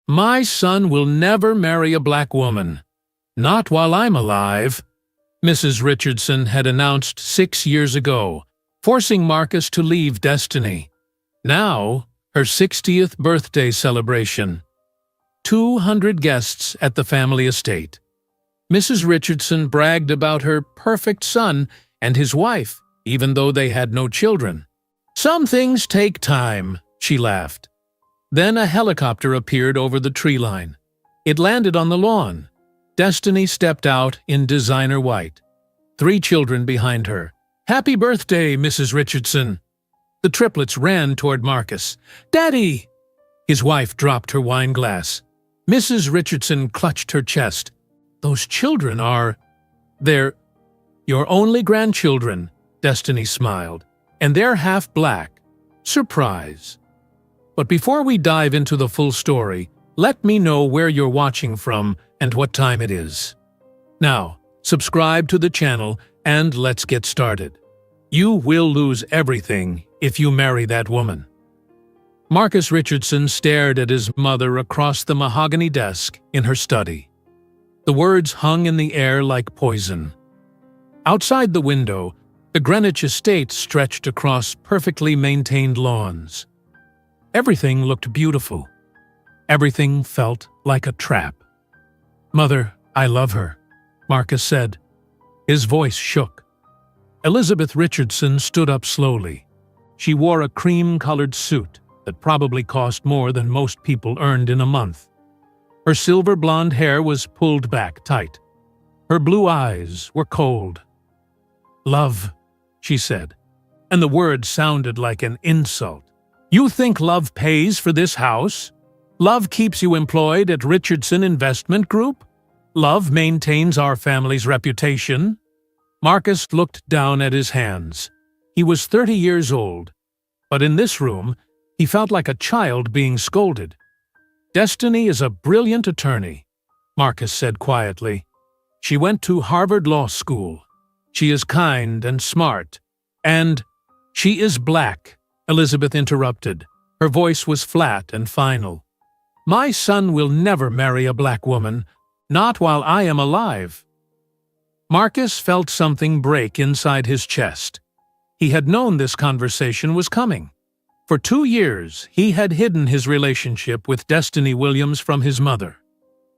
My son will never marry a black woman. Not while I'm alive, Mrs. Richardson had announced 6 years ago, forcing Marcus to leave Destiny. Now, her 60th birthday celebration. 200 guests at the family estate. Mrs. Richardson bragged about her perfect son and his wife, even though they had no children. Some things take time, she laughed. Then a helicopter appeared over the tree line. It landed on the lawn. Destiny stepped out in designer white. 3 children behind her. Happy birthday, Mrs. Richardson. The triplets ran toward Marcus. Daddy! His wife dropped her wine glass. Mrs. Richardson clutched her chest. Those children are... They're your only grandchildren, Destiny smiled. And they're half black. Surprise. But before we dive into the full story, let me know where you're watching from and what time it is. Now, subscribe to the channel and let's get started. You will lose everything if you marry that woman. Marcus Richardson stared at his mother across the mahogany desk in her study. The words hung in the air like poison. Outside the window, the Greenwich estate stretched across perfectly maintained lawns. Everything looked beautiful. Everything felt like a trap. Mother, I love her, Marcus said. His voice shook. Elizabeth Richardson stood up slowly. She wore a cream-colored suit that probably cost more than most people earned in a month. Her silver blonde hair was pulled back tight. Her blue eyes were cold. Love, she said, and the word sounded like an insult. You think love pays for this house? Love keeps you employed at Richardson Investment Group? Love maintains our family's reputation? Marcus looked down at his hands. He was 30 years old, but in this room, he felt like a child being scolded. Destiny is a brilliant attorney, Marcus said quietly. She went to Harvard Law School. She is kind and smart. And she is black, Elizabeth interrupted. Her voice was flat and final. My son will never marry a black woman, not while I am alive. Marcus felt something break inside his chest. He had known this conversation was coming. For 2 years, he had hidden his relationship with Destiny Williams from his mother.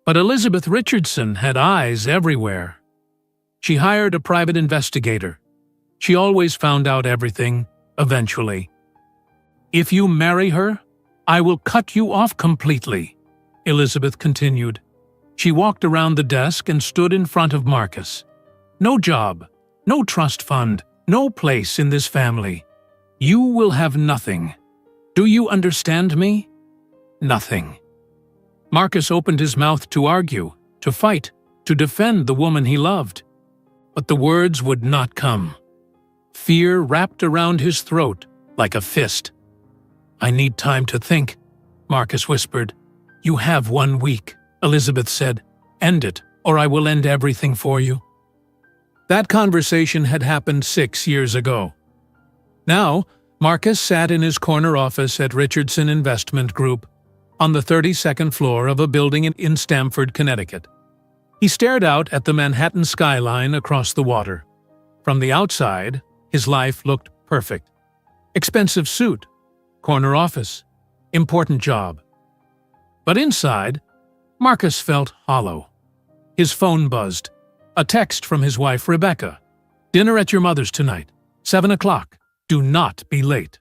But Elizabeth Richardson had eyes everywhere. She hired a private investigator. She always found out everything, eventually. If you marry her, I will cut you off completely, Elizabeth continued. She walked around the desk and stood in front of Marcus. No job, no trust fund, no place in this family. You will have nothing. Do you understand me? Nothing. Marcus opened his mouth to argue, to fight, to defend the woman he loved. But the words would not come. Fear wrapped around his throat like a fist. I need time to think, Marcus whispered. You have 1 week, Elizabeth said. End it, or I will end everything for you. That conversation had happened 6 years ago. Now, Marcus sat in his corner office at Richardson Investment Group on the 32nd floor of a building in Stamford, Connecticut. He stared out at the Manhattan skyline across the water. From the outside, his life looked perfect. Expensive suit, corner office, important job. But inside, Marcus felt hollow. His phone buzzed. A text from his wife, Rebecca. Dinner at your mother's tonight, 7 o'clock. Do not be late.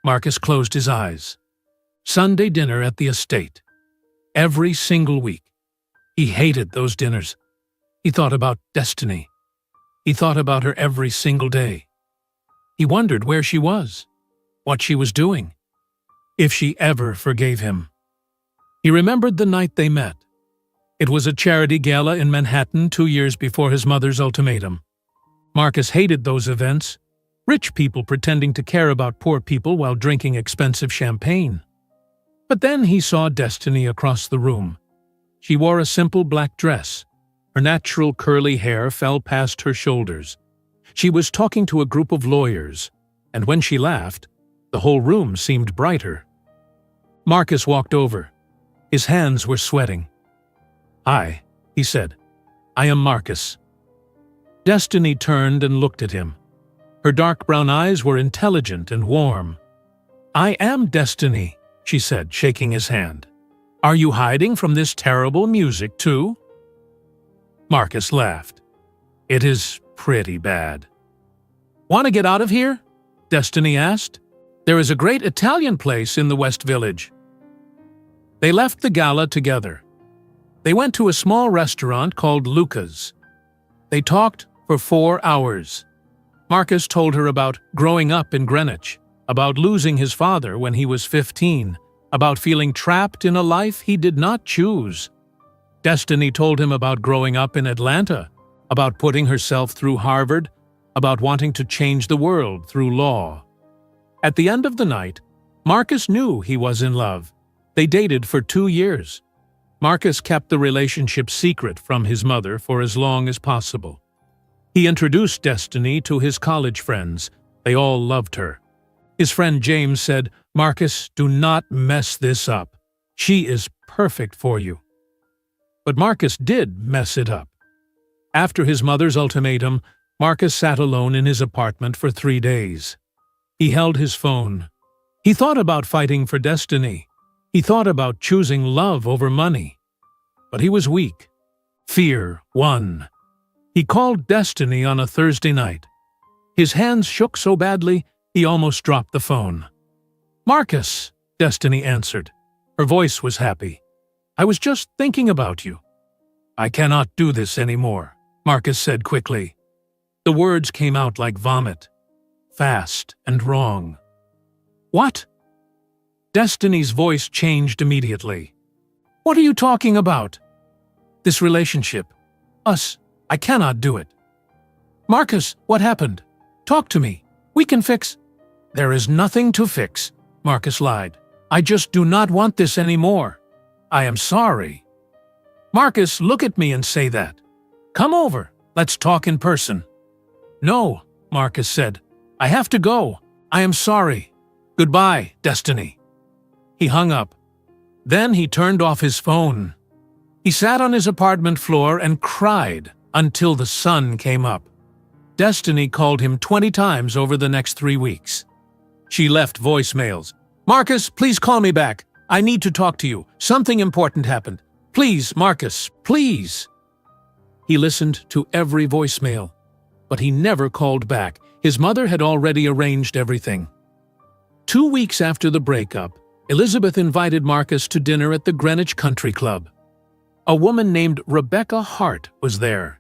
Marcus closed his eyes. Sunday dinner at the estate. Every single week. He hated those dinners. He thought about Destiny. He thought about her every single day. He wondered where she was, what she was doing, if she ever forgave him. He remembered the night they met. It was a charity gala in Manhattan 2 years before his mother's ultimatum. Marcus hated those events. Rich people pretending to care about poor people while drinking expensive champagne. But then he saw Destiny across the room. She wore a simple black dress. Her natural curly hair fell past her shoulders. She was talking to a group of lawyers, and when she laughed, the whole room seemed brighter. Marcus walked over. His hands were sweating. "Hi," he said. "I am Marcus." Destiny turned and looked at him. Her dark brown eyes were intelligent and warm. "I am Destiny," she said, shaking his hand. "Are you hiding from this terrible music, too?" Marcus laughed. "It is pretty bad." "Want to get out of here?" Destiny asked. "There is a great Italian place in the West Village." They left the gala together. They went to a small restaurant called Luca's. They talked for 4 hours. Marcus told her about growing up in Greenwich, about losing his father when he was 15, about feeling trapped in a life he did not choose. Destiny told him about growing up in Atlanta, about putting herself through Harvard, about wanting to change the world through law. At the end of the night, Marcus knew he was in love. They dated for 2 years. Marcus kept the relationship secret from his mother for as long as possible. He introduced Destiny to his college friends. They all loved her. His friend James said, "Marcus, do not mess this up. She is perfect for you." But Marcus did mess it up. After his mother's ultimatum, Marcus sat alone in his apartment for 3 days. He held his phone. He thought about fighting for Destiny. He thought about choosing love over money. But he was weak. Fear won. He called Destiny on a Thursday night. His hands shook so badly, he almost dropped the phone. "Marcus," Destiny answered. Her voice was happy. "I was just thinking about you." "I cannot do this anymore," Marcus said quickly. The words came out like vomit. Fast and wrong. "What?" Destiny's voice changed immediately. "What are you talking about?" "This relationship. Us. I cannot do it." "Marcus, what happened? Talk to me. We can fix—" "There is nothing to fix," Marcus lied. "I just do not want this anymore. I am sorry." "Marcus, look at me and say that. Come over. Let's talk in person." "No," Marcus said. "I have to go. I am sorry. Goodbye, Destiny." He hung up. Then he turned off his phone. He sat on his apartment floor and cried until the sun came up. Destiny called him 20 times over the next 3 weeks. She left voicemails. "Marcus, please call me back. I need to talk to you. Something important happened. Please, Marcus, please." He listened to every voicemail, but he never called back. His mother had already arranged everything. 2 weeks after the breakup, Elizabeth invited Marcus to dinner at the Greenwich Country Club. A woman named Rebecca Hart was there.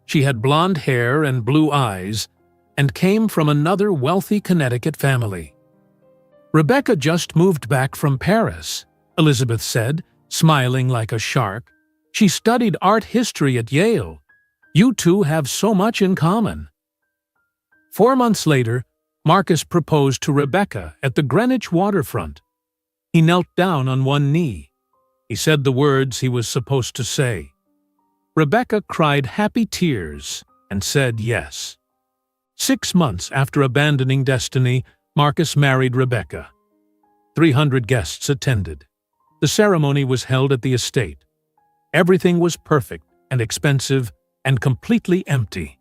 She had blonde hair and blue eyes and came from another wealthy Connecticut family. "Rebecca just moved back from Paris," Elizabeth said, smiling like a shark. "She studied art history at Yale. You two have so much in common." 4 months later, Marcus proposed to Rebecca at the Greenwich waterfront. He knelt down on one knee. He said the words he was supposed to say. Rebecca cried happy tears and said yes. 6 months after abandoning Destiny, Marcus married Rebecca. 300 guests attended. The ceremony was held at the estate. Everything was perfect and expensive and completely empty.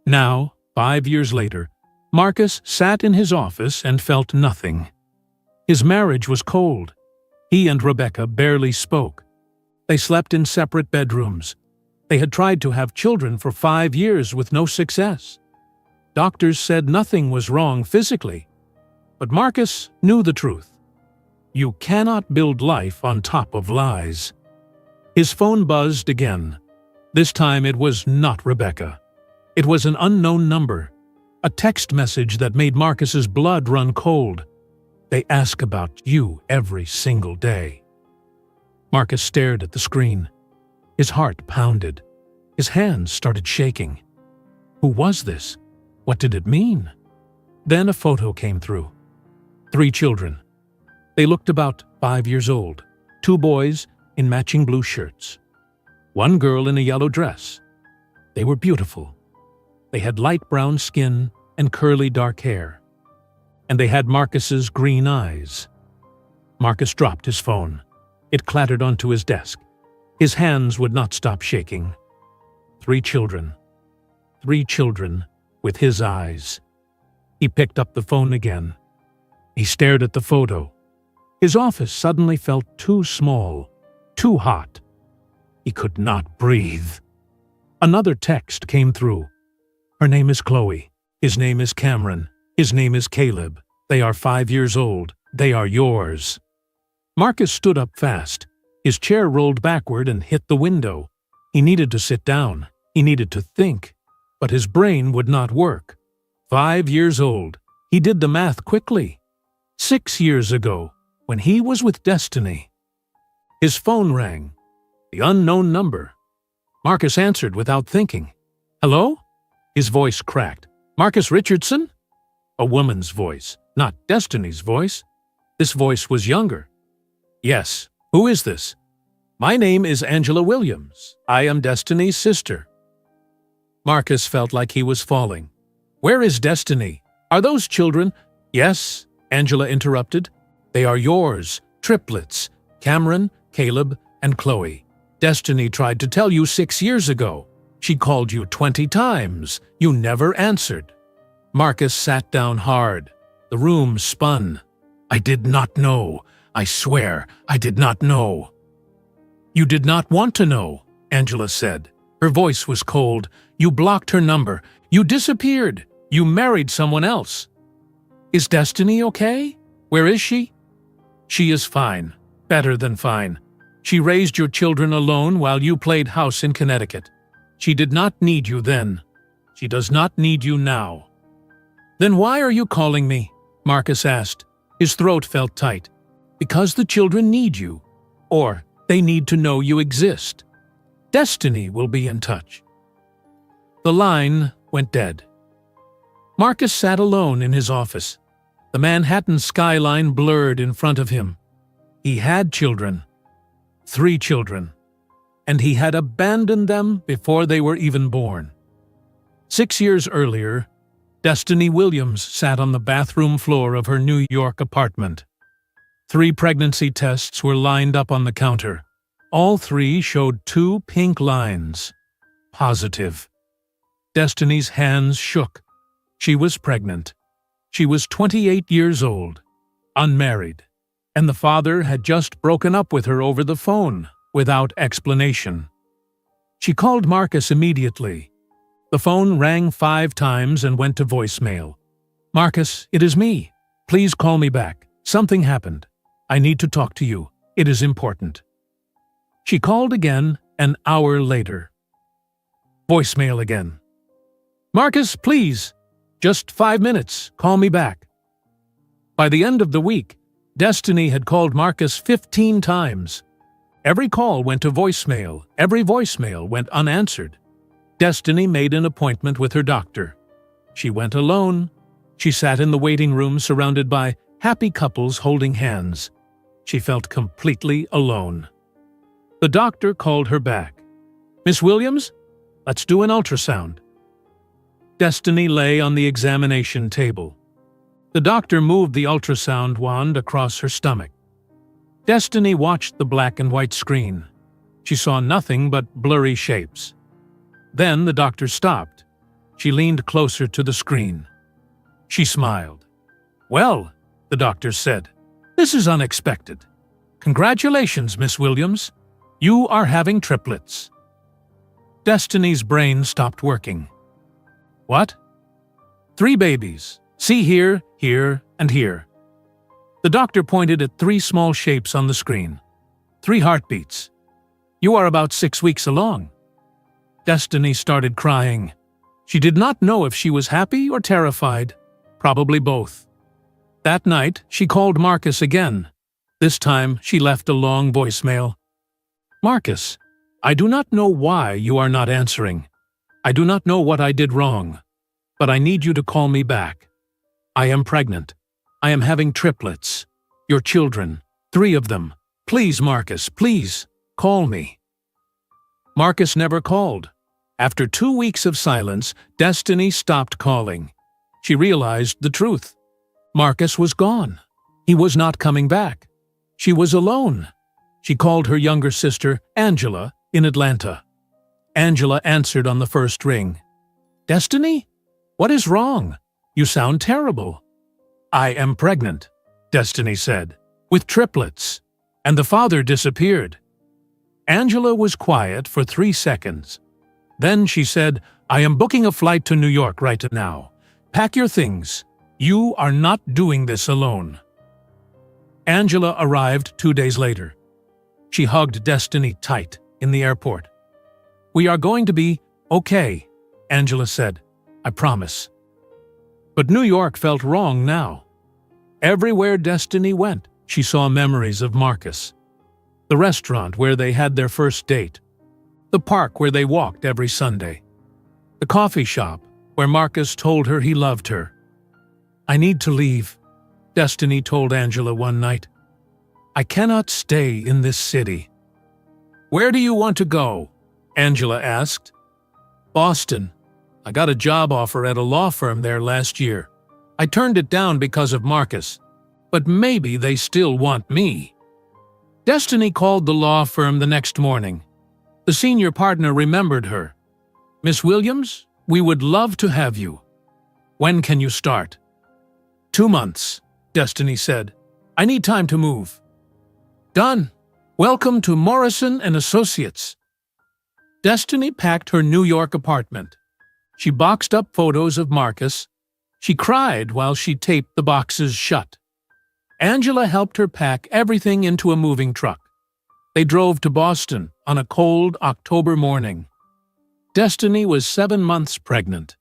Now, 5 years later, Marcus sat in his office and felt nothing. His marriage was cold. He and Rebecca barely spoke. They slept in separate bedrooms. They had tried to have children for 5 years with no success. Doctors said nothing was wrong physically. But Marcus knew the truth. You cannot build life on top of lies. His phone buzzed again. This time it was not Rebecca. It was an unknown number, a text message that made Marcus's blood run cold. "They ask about you every single day." Marcus stared at the screen. His heart pounded. His hands started shaking. Who was this? What did it mean? Then a photo came through. 3 children. They looked about 5 years old. 2 boys in matching blue shirts. 1 girl in a yellow dress. They were beautiful. They had light brown skin and curly dark hair. And they had Marcus's green eyes. Marcus dropped his phone. It clattered onto his desk. His hands would not stop shaking. 3 children. 3 children with his eyes. He picked up the phone again. He stared at the photo. His office suddenly felt too small, too hot. He could not breathe. Another text came through. Her name is Chloe. His name is Cameron. His name is Caleb. They are 5 years old. They are yours. Marcus stood up fast. His chair rolled backward and hit the window. He needed to sit down. He needed to think. But his brain would not work. 5 years old. He did the math quickly. 6 years ago, when he was with Destiny. His phone rang. The unknown number. Marcus answered without thinking. Hello? His voice cracked. Marcus Richardson? A woman's voice, not Destiny's voice. This voice was younger. Yes. Who is this? My name is Angela Williams. I am Destiny's sister. Marcus felt like he was falling. Where is Destiny? Are those children? Yes, Angela interrupted. They are yours, triplets, Cameron, Caleb, and Chloe. Destiny tried to tell you 6 years ago. She called you 20 times. You never answered. Marcus sat down hard. The room spun. I did not know. I swear, I did not know. You did not want to know, Angela said. Her voice was cold. You blocked her number. You disappeared. You married someone else. Is Destiny okay? Where is she? She is fine. Better than fine. She raised your children alone while you played house in Connecticut. She did not need you then. She does not need you now. Then why are you calling me? Marcus asked. His throat felt tight. Because the children need you. Or they need to know you exist. Destiny will be in touch. The line went dead. Marcus sat alone in his office. The Manhattan skyline blurred in front of him. He had children. 3 children. And he had abandoned them before they were even born. 6 years earlier, Destiny Williams sat on the bathroom floor of her New York apartment. 3 pregnancy tests were lined up on the counter. All 3 showed 2 pink lines. Positive. Destiny's hands shook. She was pregnant. She was 28 years old, unmarried, and the father had just broken up with her over the phone, without explanation. She called Marcus immediately. The phone rang 5 times and went to voicemail. Marcus, it is me. Please call me back. Something happened. I need to talk to you. It is important. She called again an hour later. Voicemail again. Marcus, please. Just 5 minutes. Call me back. By the end of the week, Destiny had called Marcus 15 times. Every call went to voicemail. Every voicemail went unanswered. Destiny made an appointment with her doctor. She went alone. She sat in the waiting room surrounded by happy couples holding hands. She felt completely alone. The doctor called her back. Miss Williams, let's do an ultrasound. Destiny lay on the examination table. The doctor moved the ultrasound wand across her stomach. Destiny watched the black and white screen. She saw nothing but blurry shapes. Then the doctor stopped. She leaned closer to the screen. She smiled. Well, the doctor said, this is unexpected. Congratulations, Miss Williams. You are having triplets. Destiny's brain stopped working. What? 3 babies. See here, here, and here. The doctor pointed at 3 small shapes on the screen. 3 heartbeats. You are about 6 weeks along. Destiny started crying. She did not know if she was happy or terrified. Probably both. That night, she called Marcus again. This time, she left a long voicemail. Marcus, I do not know why you are not answering. I do not know what I did wrong. But I need you to call me back. I am pregnant. I am having triplets. Your children. 3 of them. Please, Marcus, please, call me. Marcus never called. After 2 weeks of silence, Destiny stopped calling. She realized the truth. Marcus was gone. He was not coming back. She was alone. She called her younger sister, Angela, in Atlanta. Angela answered on the first ring. "Destiny? What is wrong? You sound terrible." "I am pregnant," Destiny said, "with triplets, and the father disappeared." Angela was quiet for 3 seconds. Then she said, "I am booking a flight to New York right now. Pack your things. You are not doing this alone." Angela arrived 2 days later. She hugged Destiny tight in the airport. "We are going to be okay," Angela said. "I promise." But New York felt wrong now. Everywhere Destiny went, she saw memories of Marcus. The restaurant where they had their first date. The park where they walked every Sunday. The coffee shop where Marcus told her he loved her. "I need to leave," Destiny told Angela one night. "I cannot stay in this city." "Where do you want to go?" Angela asked. "Boston. I got a job offer at a law firm there last year. I turned it down because of Marcus, but maybe they still want me." Destiny called the law firm the next morning. The senior partner remembered her. "Miss Williams, we would love to have you. When can you start?" 2 months, Destiny said. "I need time to move." "Done. Welcome to Morrison & Associates." Destiny packed her New York apartment. She boxed up photos of Marcus. She cried while she taped the boxes shut. Angela helped her pack everything into a moving truck. They drove to Boston on a cold October morning. Destiny was 7 months pregnant.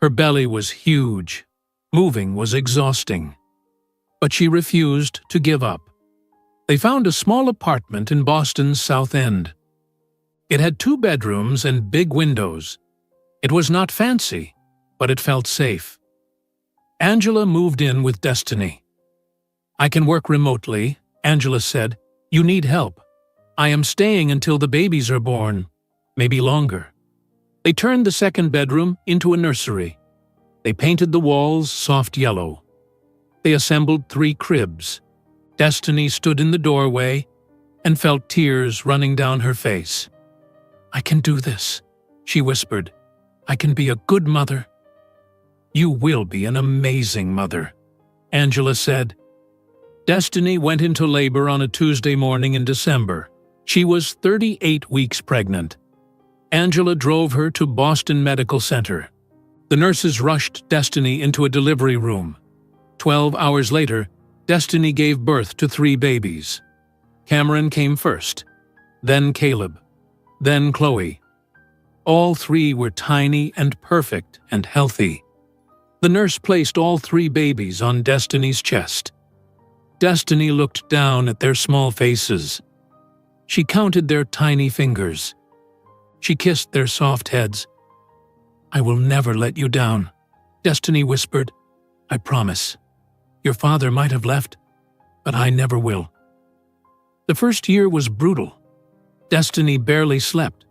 Her belly was huge. Moving was exhausting. But she refused to give up. They found a small apartment in Boston's South End. It had 2 bedrooms and big windows. It was not fancy, but it felt safe. Angela moved in with Destiny. "I can work remotely," Angela said. "You need help. I am staying until the babies are born, maybe longer." They turned the second bedroom into a nursery. They painted the walls soft yellow. They assembled 3 cribs. Destiny stood in the doorway and felt tears running down her face. "I can do this," she whispered. "I can be a good mother." "You will be an amazing mother," Angela said. Destiny went into labor on a Tuesday morning in December. She was 38 weeks pregnant. Angela drove her to Boston Medical Center. The nurses rushed Destiny into a delivery room. 12 hours later, Destiny gave birth to 3 babies. Cameron came first, then Caleb, then Chloe. All 3 were tiny and perfect and healthy. The nurse placed all 3 babies on Destiny's chest. Destiny looked down at their small faces. She counted their tiny fingers. She kissed their soft heads. "I will never let you down," Destiny whispered. "I promise. Your father might have left, but I never will." The first year was brutal. Destiny barely slept.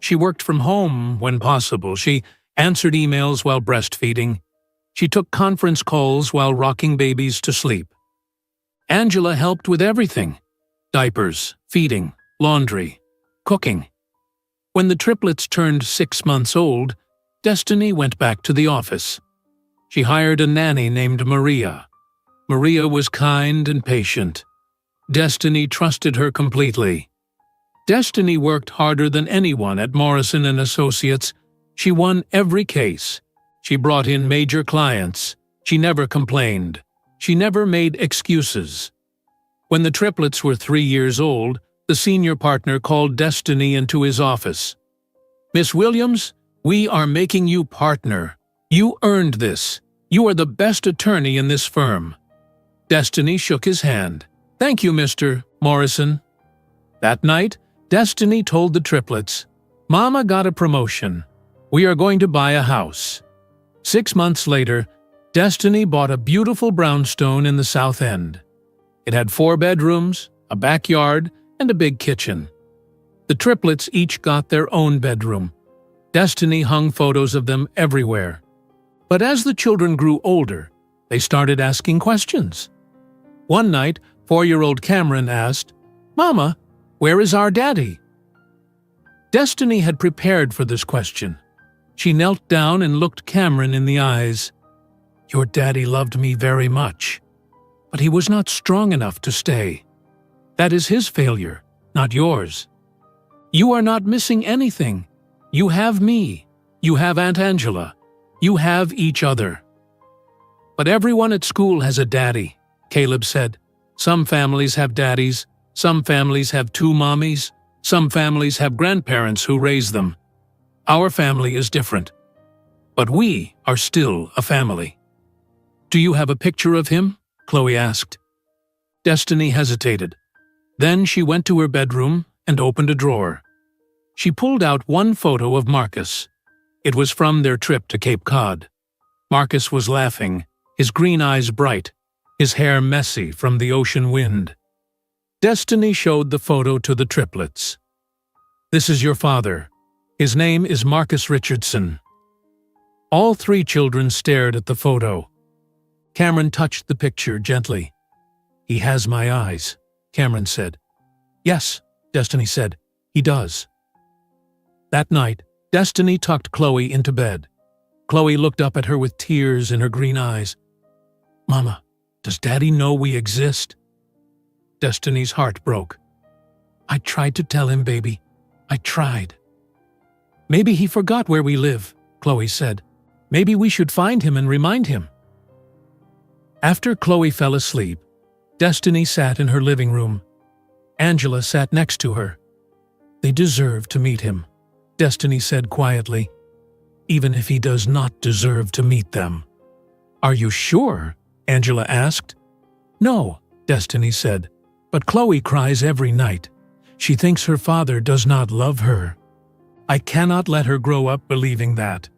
She worked from home when possible. She answered emails while breastfeeding. She took conference calls while rocking babies to sleep. Angela helped with everything: diapers, feeding, laundry, cooking. When the triplets turned 6 months old, Destiny went back to the office. She hired a nanny named Maria. Maria was kind and patient. Destiny trusted her completely. Destiny worked harder than anyone at Morrison & Associates. She won every case. She brought in major clients. She never complained. She never made excuses. When the triplets were 3 years old, the senior partner called Destiny into his office. "Miss Williams, we are making you partner. You earned this. You are the best attorney in this firm." Destiny shook his hand. "Thank you, Mr. Morrison." That night, Destiny told the triplets, "Mama got a promotion. We are going to buy a house." 6 months later, Destiny bought a beautiful brownstone in the South End. It had 4 bedrooms, a backyard, and a big kitchen. The triplets each got their own bedroom. Destiny hung photos of them everywhere. But as the children grew older, they started asking questions. One night, 4-year-old Cameron asked, "Mama, Where is our daddy? Destiny had prepared for this question. She knelt down and looked Cameron in the eyes. Your daddy loved me very much, but he was not strong enough to stay. That is his failure, not yours. You are not missing anything. You have me. You have Aunt Angela. You have each other. But everyone at school has a daddy, Caleb said. Some families have daddies. Some families have two mommies. Some families have grandparents who raise them. Our family is different. But we are still a family. Do you have a picture of him? Chloe asked. Destiny hesitated. Then she went to her bedroom and opened a drawer. She pulled out one photo of Marcus. It was from their trip to Cape Cod. Marcus was laughing, his green eyes bright, his hair messy from the ocean wind. Destiny showed the photo to the triplets. This is your father. His name is Marcus Richardson. All three children stared at the photo. Cameron touched the picture gently. He has my eyes, Cameron said. Yes, Destiny said. He does. That night, Destiny tucked Chloe into bed. Chloe looked up at her with tears in her green eyes. Mama, does Daddy know we exist? Destiny's heart broke. I tried to tell him, baby. I tried. Maybe he forgot where we live, Chloe said. Maybe we should find him and remind him. After Chloe fell asleep, Destiny sat in her living room. Angela sat next to her. They deserve to meet him, Destiny said quietly, even if he does not deserve to meet them. Are you sure? Angela asked. No, Destiny said, but Chloe cries every night. She thinks her father does not love her. I cannot let her grow up believing that.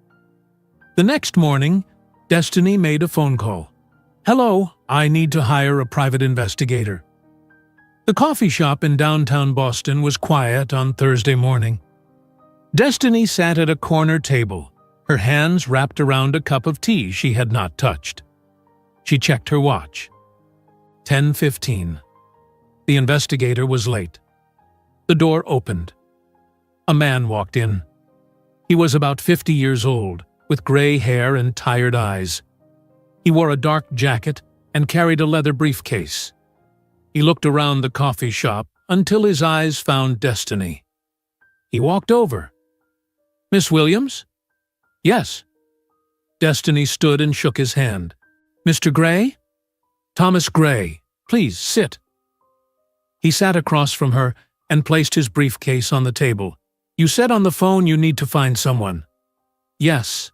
The next morning, Destiny made a phone call. Hello, I need to hire a private investigator. The coffee shop in downtown Boston was quiet on Thursday morning. Destiny sat at a corner table, her hands wrapped around a cup of tea she had not touched. She checked her watch. 10:15. The investigator was late. The door opened. A man walked in. He was about 50 years old, with gray hair and tired eyes. He wore a dark jacket and carried a leather briefcase. He looked around the coffee shop until his eyes found Destiny. He walked over. Miss Williams? Yes. Destiny stood and shook his hand. Mr. Gray? Thomas Gray. Please, sit. He sat across from her and placed his briefcase on the table. You said on the phone you need to find someone. Yes.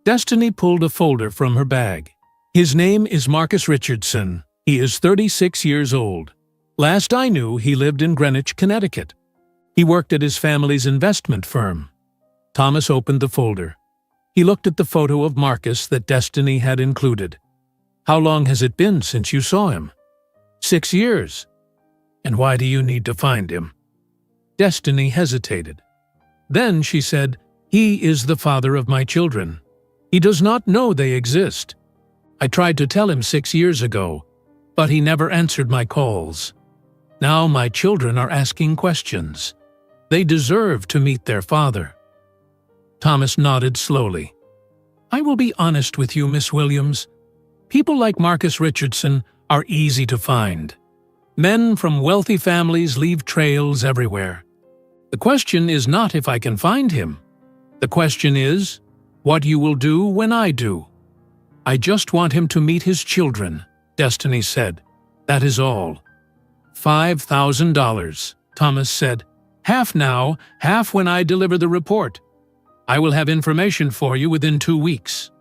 Destiny pulled a folder from her bag. His name is Marcus Richardson. He is 36 years old. Last I knew, he lived in Greenwich, Connecticut. He worked at his family's investment firm. Thomas opened the folder. He looked at the photo of Marcus that Destiny had included. How long has it been since you saw him? 6 years. And why do you need to find him? Destiny hesitated. Then she said, He is the father of my children. He does not know they exist. I tried to tell him 6 years ago, but he never answered my calls. Now my children are asking questions. They deserve to meet their father. Thomas nodded slowly. I will be honest with you, Miss Williams. People like Marcus Richardson are easy to find. Men from wealthy families leave trails everywhere. The question is not if I can find him. The question is, what you will do when I do. I just want him to meet his children, Destiny said. That is all. $5,000, Thomas said. Half now, half when I deliver the report. I will have information for you within 2 weeks.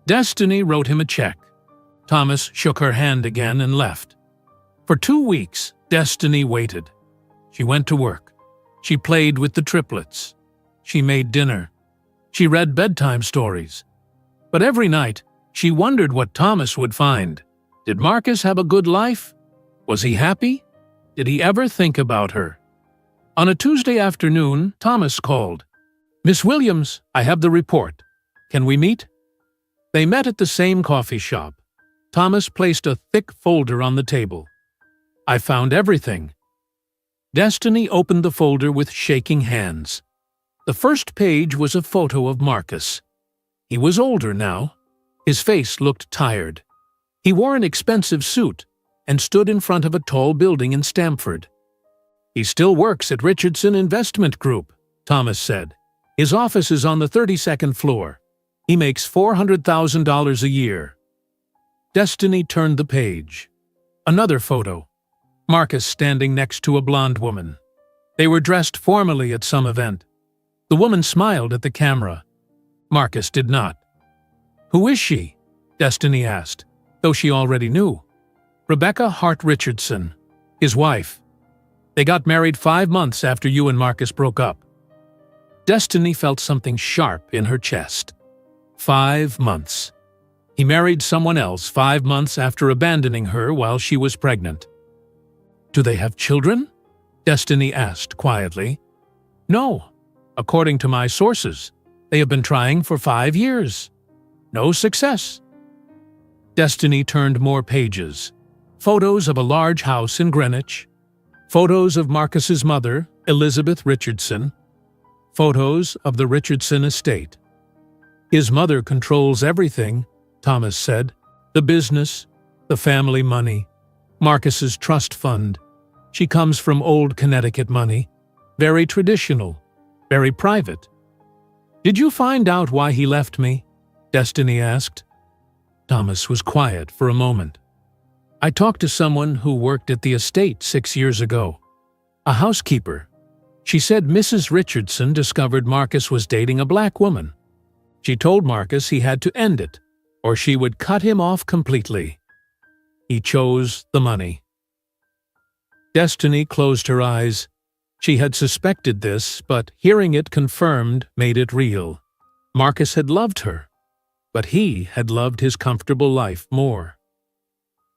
Destiny wrote him a check. Thomas shook her hand again and left. For 2 weeks, Destiny waited. She went to work. She played with the triplets. She made dinner. She read bedtime stories. But every night, she wondered what Thomas would find. Did Marcus have a good life? Was he happy? Did he ever think about her? On a Tuesday afternoon, Thomas called. Miss Williams, I have the report. Can we meet? They met at the same coffee shop. Thomas placed a thick folder on the table. I found everything. Destiny opened the folder with shaking hands. The first page was a photo of Marcus. He was older now. His face looked tired. He wore an expensive suit and stood in front of a tall building in Stamford. "He still works at Richardson Investment Group," Thomas said. "His office is on the 32nd floor. He makes $400,000 a year." Destiny turned the page. Another photo. Marcus standing next to a blonde woman. They were dressed formally at some event. The woman smiled at the camera. Marcus did not. "Who is she?" Destiny asked, though she already knew. "Rebecca Hart Richardson, his wife. They got married 5 months after you and Marcus broke up." Destiny felt something sharp in her chest. 5 months. He married someone else 5 months after abandoning her while she was pregnant. "Do they have children?" Destiny asked quietly. "No. According to my sources, they have been trying for 5 years. No success." Destiny turned more pages. Photos of a large house in Greenwich. Photos of Marcus's mother, Elizabeth Richardson. Photos of the Richardson estate. "His mother controls everything," Thomas said. "The business, the family money, Marcus's trust fund. She comes from old Connecticut money. Very traditional, very private." "Did you find out why he left me?" Destiny asked. Thomas was quiet for a moment. "I talked to someone who worked at the estate 6 years ago. A housekeeper. She said Mrs. Richardson discovered Marcus was dating a black woman. She told Marcus he had to end it, or she would cut him off completely. He chose the money." Destiny closed her eyes. She had suspected this, but hearing it confirmed made it real. Marcus had loved her, but he had loved his comfortable life more.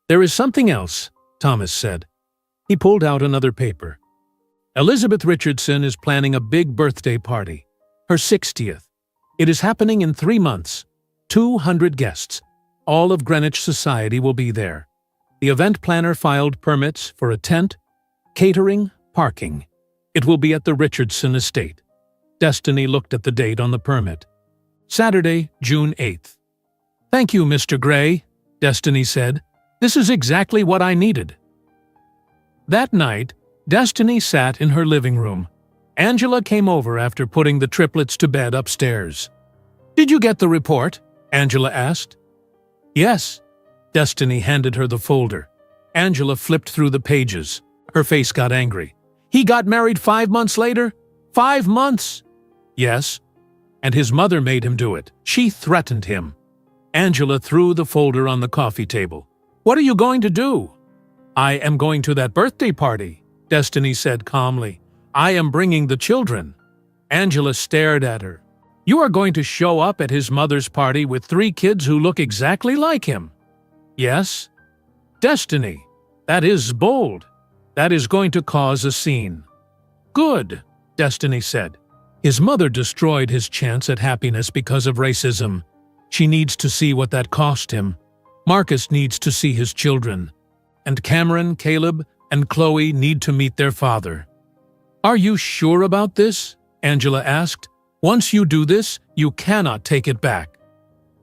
"There is something else," Thomas said. He pulled out another paper. "Elizabeth Richardson is planning a big birthday party, her 60th. It is happening in 3 months. 200 guests. All of Greenwich society will be there. The event planner filed permits for a tent, catering, parking. It will be at the Richardson estate." Destiny looked at the date on the permit. "Saturday, June 8th. "Thank you, Mr. Gray," Destiny said. "This is exactly what I needed." That night, Destiny sat in her living room. Angela came over after putting the triplets to bed upstairs. "Did you get the report?" Angela asked. "Yes." Destiny handed her the folder. Angela flipped through the pages. Her face got angry. "He got married 5 months later? 5 months?" "Yes. And his mother made him do it. She threatened him." Angela threw the folder on the coffee table. "What are you going to do?" "I am going to that birthday party," Destiny said calmly. "I am bringing the children." Angela stared at her. "You are going to show up at his mother's party with 3 kids who look exactly like him?" "Yes." "Destiny, that is bold. That is going to cause a scene." "Good," Destiny said. "His mother destroyed his chance at happiness because of racism. She needs to see what that cost him. Marcus needs to see his children. And Cameron, Caleb, and Chloe need to meet their father." "Are you sure about this?" Angela asked. "Once you do this, you cannot take it back."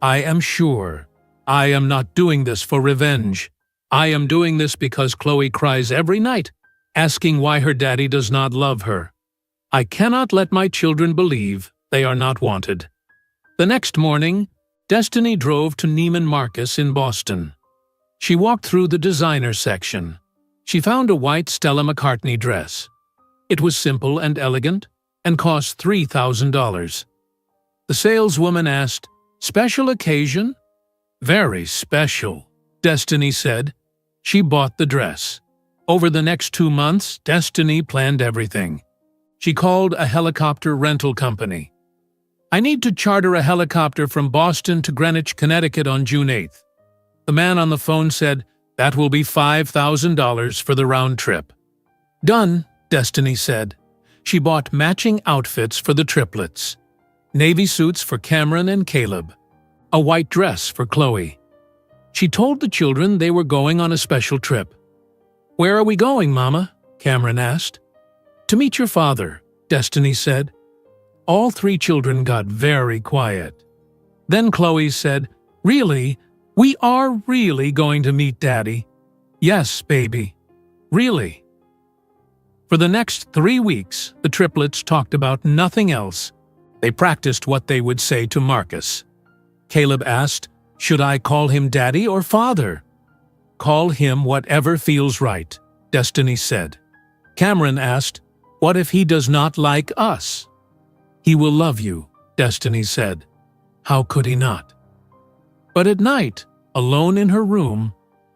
"I am sure. I am not doing this for revenge. I am doing this because Chloe cries every night, asking why her daddy does not love her. I cannot let my children believe they are not wanted." The next morning, Destiny drove to Neiman Marcus in Boston. She walked through the designer section. She found a white Stella McCartney dress. It was simple and elegant and cost $3,000. The saleswoman asked, "Special occasion?" "Very special," Destiny said. She bought the dress. Over the next 2 months, Destiny planned everything. She called a helicopter rental company. "I need to charter a helicopter from Boston to Greenwich, Connecticut on June 8th. The man on the phone said, "That will be $5,000 for the round trip." "Done," Destiny said. She bought matching outfits for the triplets. Navy suits for Cameron and Caleb. A white dress for Chloe. She told the children they were going on a special trip. "Where are we going, Mama?" Cameron asked. To meet your father, Destiny said. All three children got very quiet. Then Chloe said, Really? We are really going to meet Daddy? Yes, baby. Really? For the next 3 weeks, the triplets talked about nothing else. They practiced what they would say to Marcus. Caleb asked, Should I call him Daddy or Father? Call him whatever feels right, Destiny said. Cameron asked, What if he does not like us? He will love you, Destiny said. How could he not? But at night, alone in her room,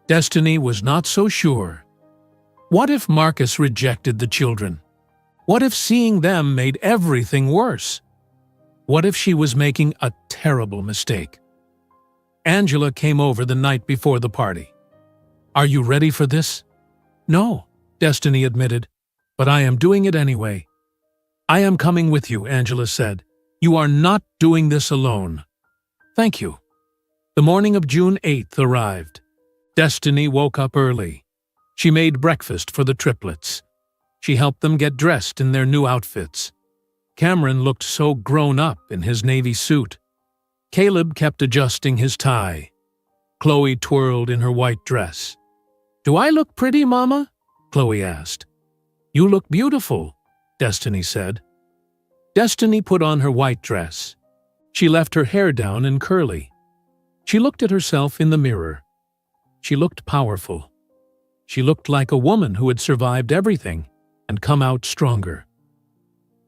Destiny was not so sure. What if Marcus rejected the children? What if seeing them made everything worse? What if she was making a terrible mistake? Angela came over the night before the party. Are you ready for this? No, Destiny admitted, but I am doing it anyway. I am coming with you, Angela said. You are not doing this alone. Thank you. The morning of June 8th arrived. Destiny woke up early. She made breakfast for the triplets. She helped them get dressed in their new outfits. Cameron looked so grown up in his navy suit. Caleb kept adjusting his tie. Chloe twirled in her white dress. Do I look pretty, Mama? Chloe asked. You look beautiful, Destiny said. Destiny put on her white dress. She left her hair down and curly. She looked at herself in the mirror. She looked powerful. She looked like a woman who had survived everything and come out stronger.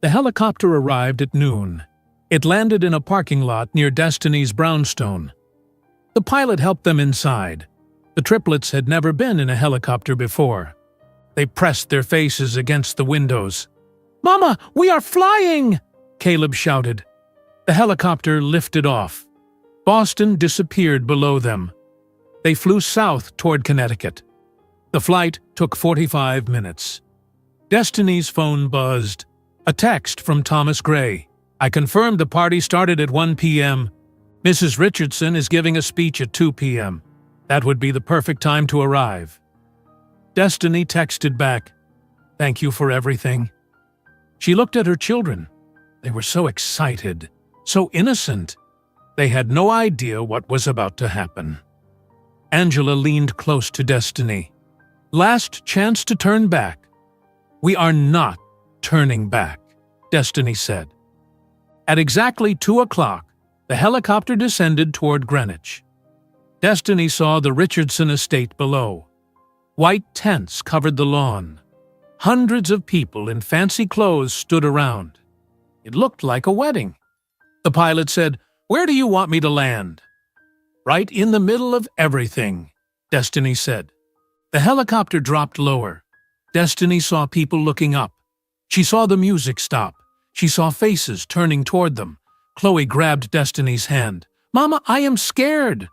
The helicopter arrived at noon. It landed in a parking lot near Destiny's brownstone. The pilot helped them inside. The triplets had never been in a helicopter before. They pressed their faces against the windows. Mama, we are flying! Caleb shouted. The helicopter lifted off. Boston disappeared below them. They flew south toward Connecticut. The flight took 45 minutes. Destiny's phone buzzed. A text from Thomas Gray. I confirmed the party started at 1 p.m. Mrs. Richardson is giving a speech at 2 p.m. That would be the perfect time to arrive. Destiny texted back, Thank you for everything. She looked at her children. They were so excited, so innocent. They had no idea what was about to happen. Angela leaned close to Destiny. Last chance to turn back. We are not turning back, Destiny said. At exactly 2 o'clock, the helicopter descended toward Greenwich. Destiny saw the Richardson estate below. White tents covered the lawn. Hundreds of people in fancy clothes stood around. It looked like a wedding. The pilot said, Where do you want me to land? Right in the middle of everything, Destiny said. The helicopter dropped lower. Destiny saw people looking up. She saw the music stop. She saw faces turning toward them. Chloe grabbed Destiny's hand. Mama, I am scared.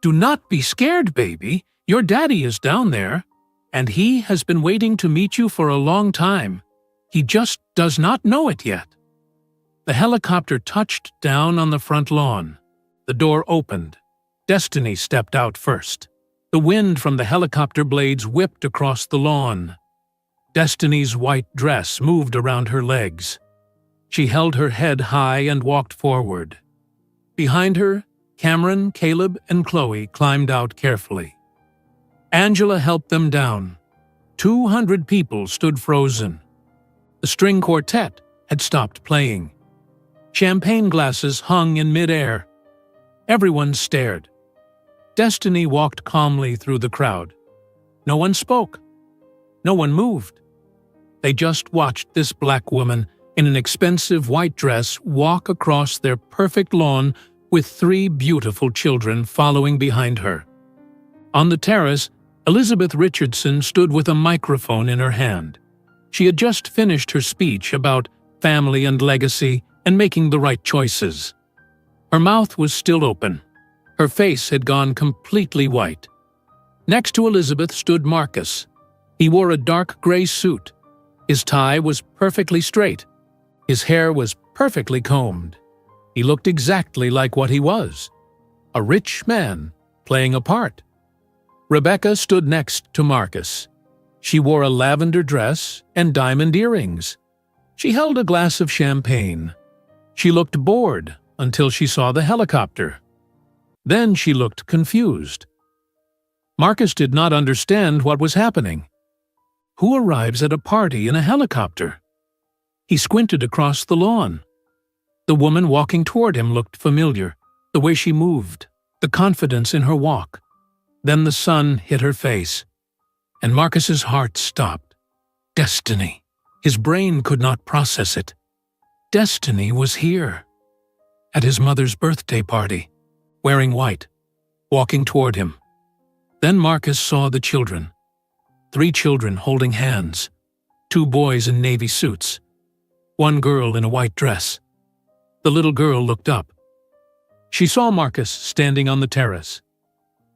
Do not be scared, baby. Your daddy is down there, and he has been waiting to meet you for a long time. He just does not know it yet. The helicopter touched down on the front lawn. The door opened. Destiny stepped out first. The wind from the helicopter blades whipped across the lawn. Destiny's white dress moved around her legs. She held her head high and walked forward. Behind her, Cameron, Caleb, and Chloe climbed out carefully. Angela helped them down. 200 people stood frozen. The string quartet had stopped playing. Champagne glasses hung in midair. Everyone stared. Destiny walked calmly through the crowd. No one spoke. No one moved. They just watched this black woman in an expensive white dress walk across their perfect lawn with 3 beautiful children following behind her. On the terrace, Elizabeth Richardson stood with a microphone in her hand. She had just finished her speech about family and legacy and making the right choices. Her mouth was still open. Her face had gone completely white. Next to Elizabeth stood Marcus. He wore a dark gray suit. His tie was perfectly straight. His hair was perfectly combed. He looked exactly like what he was, a rich man playing a part. Rebecca stood next to Marcus. She wore a lavender dress and diamond earrings. She held a glass of champagne. She looked bored until she saw the helicopter. Then she looked confused. Marcus did not understand what was happening. Who arrives at a party in a helicopter? He squinted across the lawn. The woman walking toward him looked familiar, the way she moved, the confidence in her walk. Then the sun hit her face, and Marcus's heart stopped. Destiny. His brain could not process it. Destiny was here, at his mother's birthday party, wearing white, walking toward him. Then Marcus saw the children. 3 children holding hands, 2 boys in navy suits, 1 girl in a white dress. The little girl looked up. She saw Marcus standing on the terrace.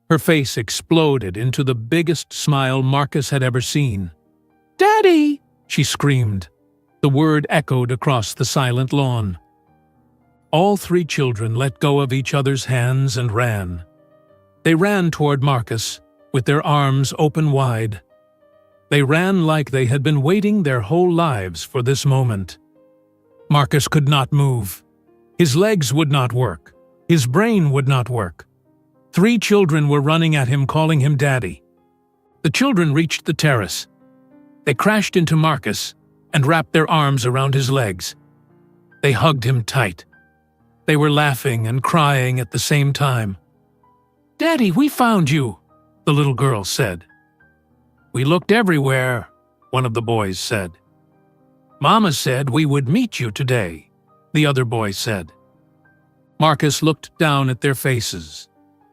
Her face exploded into the biggest smile Marcus had ever seen. "Daddy!" she screamed. The word echoed across the silent lawn. All 3 children let go of each other's hands and ran. They ran toward Marcus, with their arms open wide. They ran like they had been waiting their whole lives for this moment. Marcus could not move. His legs would not work. His brain would not work. 3 children were running at him, calling him Daddy. The children reached the terrace. They crashed into Marcus and wrapped their arms around his legs. They hugged him tight. They were laughing and crying at the same time. "Daddy, we found you," the little girl said. "We looked everywhere," one of the boys said. "Mama said we would meet you today," the other boy said. Marcus looked down at their faces.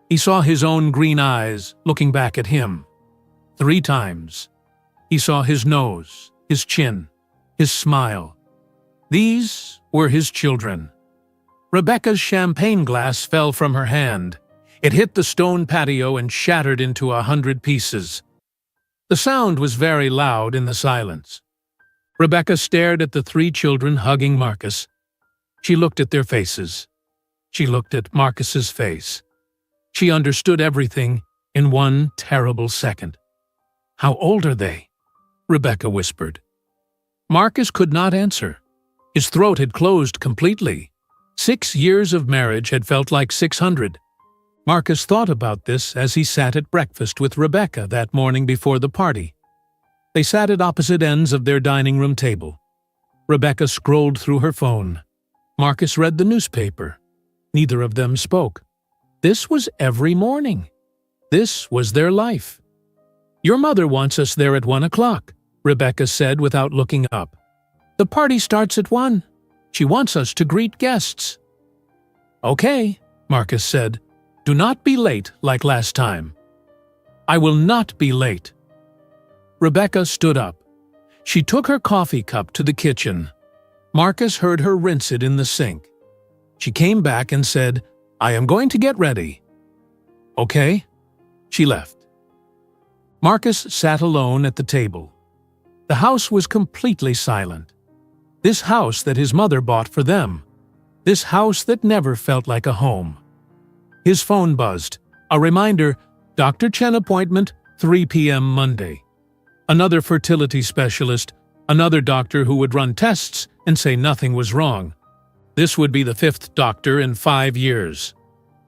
He saw his own green eyes looking back at him. 3 times. He saw his nose, his chin, his smile. These were his children. Rebecca's champagne glass fell from her hand. It hit the stone patio and shattered into 100 pieces. The sound was very loud in the silence. Rebecca stared at the 3 children hugging Marcus. She looked at their faces. She looked at Marcus's face. She understood everything in one terrible second. "How old are they?" Rebecca whispered. Marcus could not answer. His throat had closed completely. 6 years of marriage had felt like 600. Marcus thought about this as he sat at breakfast with Rebecca that morning before the party. They sat at opposite ends of their dining room table. Rebecca scrolled through her phone. Marcus read the newspaper. Neither of them spoke. This was every morning. This was their life. "Your mother wants us there at 1 o'clock, Rebecca said without looking up. "The party starts at 1. She wants us to greet guests." "Okay," Marcus said. "Do not be late like last time." "I will not be late." Rebecca stood up. She took her coffee cup to the kitchen. Marcus heard her rinse it in the sink. She came back and said, "I am going to get ready." "Okay." She left. Marcus sat alone at the table. The house was completely silent. This house that his mother bought for them. This house that never felt like a home. His phone buzzed. A reminder, Dr. Chen appointment, 3 p.m. Monday. Another fertility specialist, another doctor who would run tests and say nothing was wrong. This would be the 5th doctor in 5 years.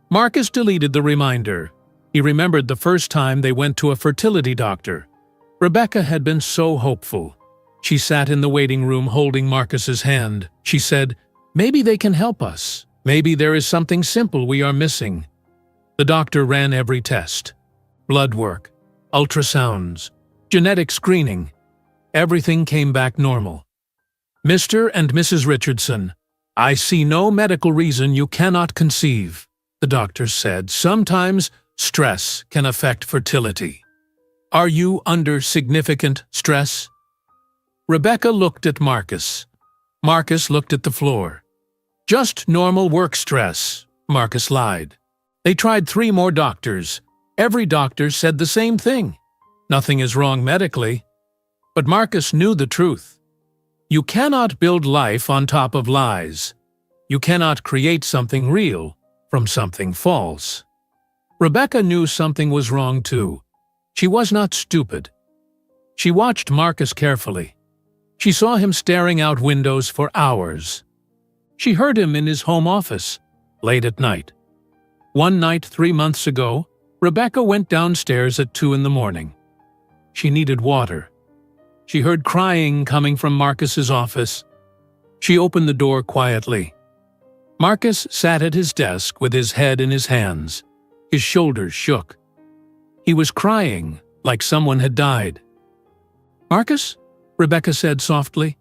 Marcus deleted the reminder. He remembered the first time they went to a fertility doctor. Rebecca had been so hopeful. She sat in the waiting room holding Marcus's hand. She said, "Maybe they can help us. Maybe there is something simple we are missing." The doctor ran every test. Blood work, ultrasounds, genetic screening. Everything came back normal. "Mr. and Mrs. Richardson, I see no medical reason you cannot conceive," the doctor said. "Sometimes stress can affect fertility. Are you under significant stress?" Rebecca looked at Marcus. Marcus looked at the floor. "Just normal work stress," Marcus lied. They tried 3 more doctors. Every doctor said the same thing. Nothing is wrong medically. But Marcus knew the truth. You cannot build life on top of lies. You cannot create something real from something false. Rebecca knew something was wrong too. She was not stupid. She watched Marcus carefully. She saw him staring out windows for hours. She heard him in his home office, late at night. One night 3 months ago, Rebecca went downstairs at 2 in the morning. She needed water. She heard crying coming from Marcus's office. She opened the door quietly. Marcus sat at his desk with his head in his hands. His shoulders shook. He was crying like someone had died. "Marcus?" Rebecca said softly.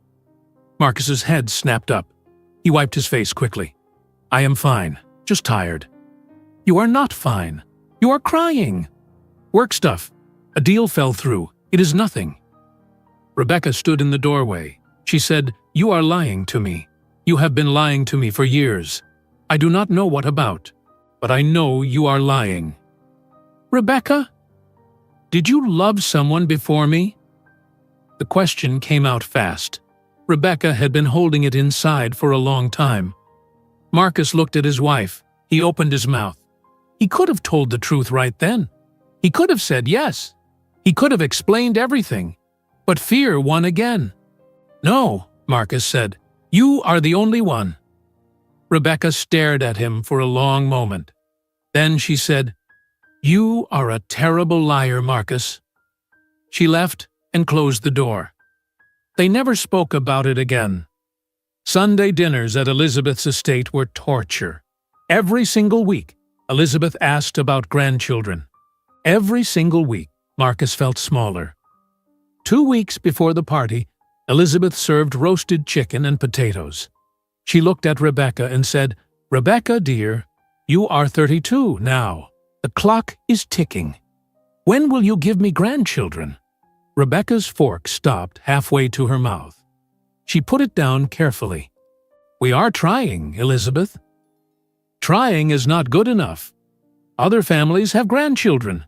Marcus's head snapped up. He wiped his face quickly. "I am fine, just tired." "You are not fine. You are crying." "Work stuff. A deal fell through. It is nothing." Rebecca stood in the doorway. She said, "You are lying to me. You have been lying to me for years. I do not know what about, but I know you are lying." "Rebecca? Did you love someone before me?" The question came out fast. Rebecca had been holding it inside for a long time. Marcus looked at his wife. He opened his mouth. He could have told the truth right then. He could have said yes. He could have explained everything. But fear won again. "No," Marcus said. "You are the only one." Rebecca stared at him for a long moment. Then she said, "You are a terrible liar, Marcus." She left and closed the door. They never spoke about it again. Sunday dinners at Elizabeth's estate were torture. Every single week, Elizabeth asked about grandchildren. Every single week, Marcus felt smaller. 2 weeks before the party, Elizabeth served roasted chicken and potatoes. She looked at Rebecca and said, "Rebecca, dear, you are 32 now. The clock is ticking. When will you give me grandchildren?" Rebecca's fork stopped halfway to her mouth. She put it down carefully. "We are trying, Elizabeth." "Trying is not good enough. Other families have grandchildren.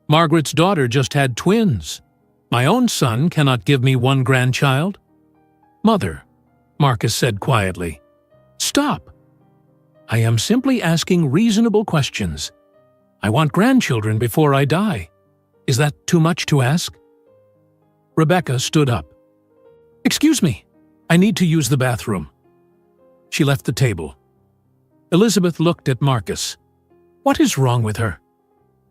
Margaret's daughter just had twins. My own son cannot give me one grandchild." "Mother," Marcus said quietly, "stop. I am simply asking reasonable questions. I want grandchildren before I die. Is that too much to ask?" Rebecca stood up. "Excuse me, I need to use the bathroom." She left the table. Elizabeth looked at Marcus. "What is wrong with her?"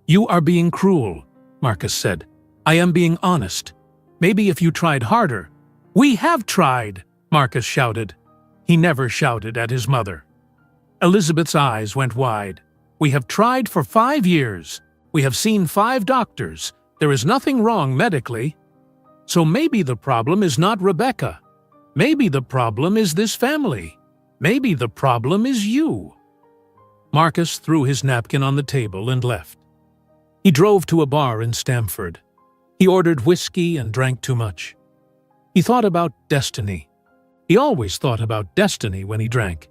"You are being cruel," Marcus said. "I am being honest. Maybe if you tried harder." "We have tried," Marcus shouted. He never shouted at his mother. Elizabeth's eyes went wide. "We have tried for 5 years. We have seen 5 doctors. There is nothing wrong medically. So maybe the problem is not Rebecca. Maybe the problem is this family. Maybe the problem is you." Marcus threw his napkin on the table and left. He drove to a bar in Stamford. He ordered whiskey and drank too much. He thought about destiny. He always thought about destiny when he drank.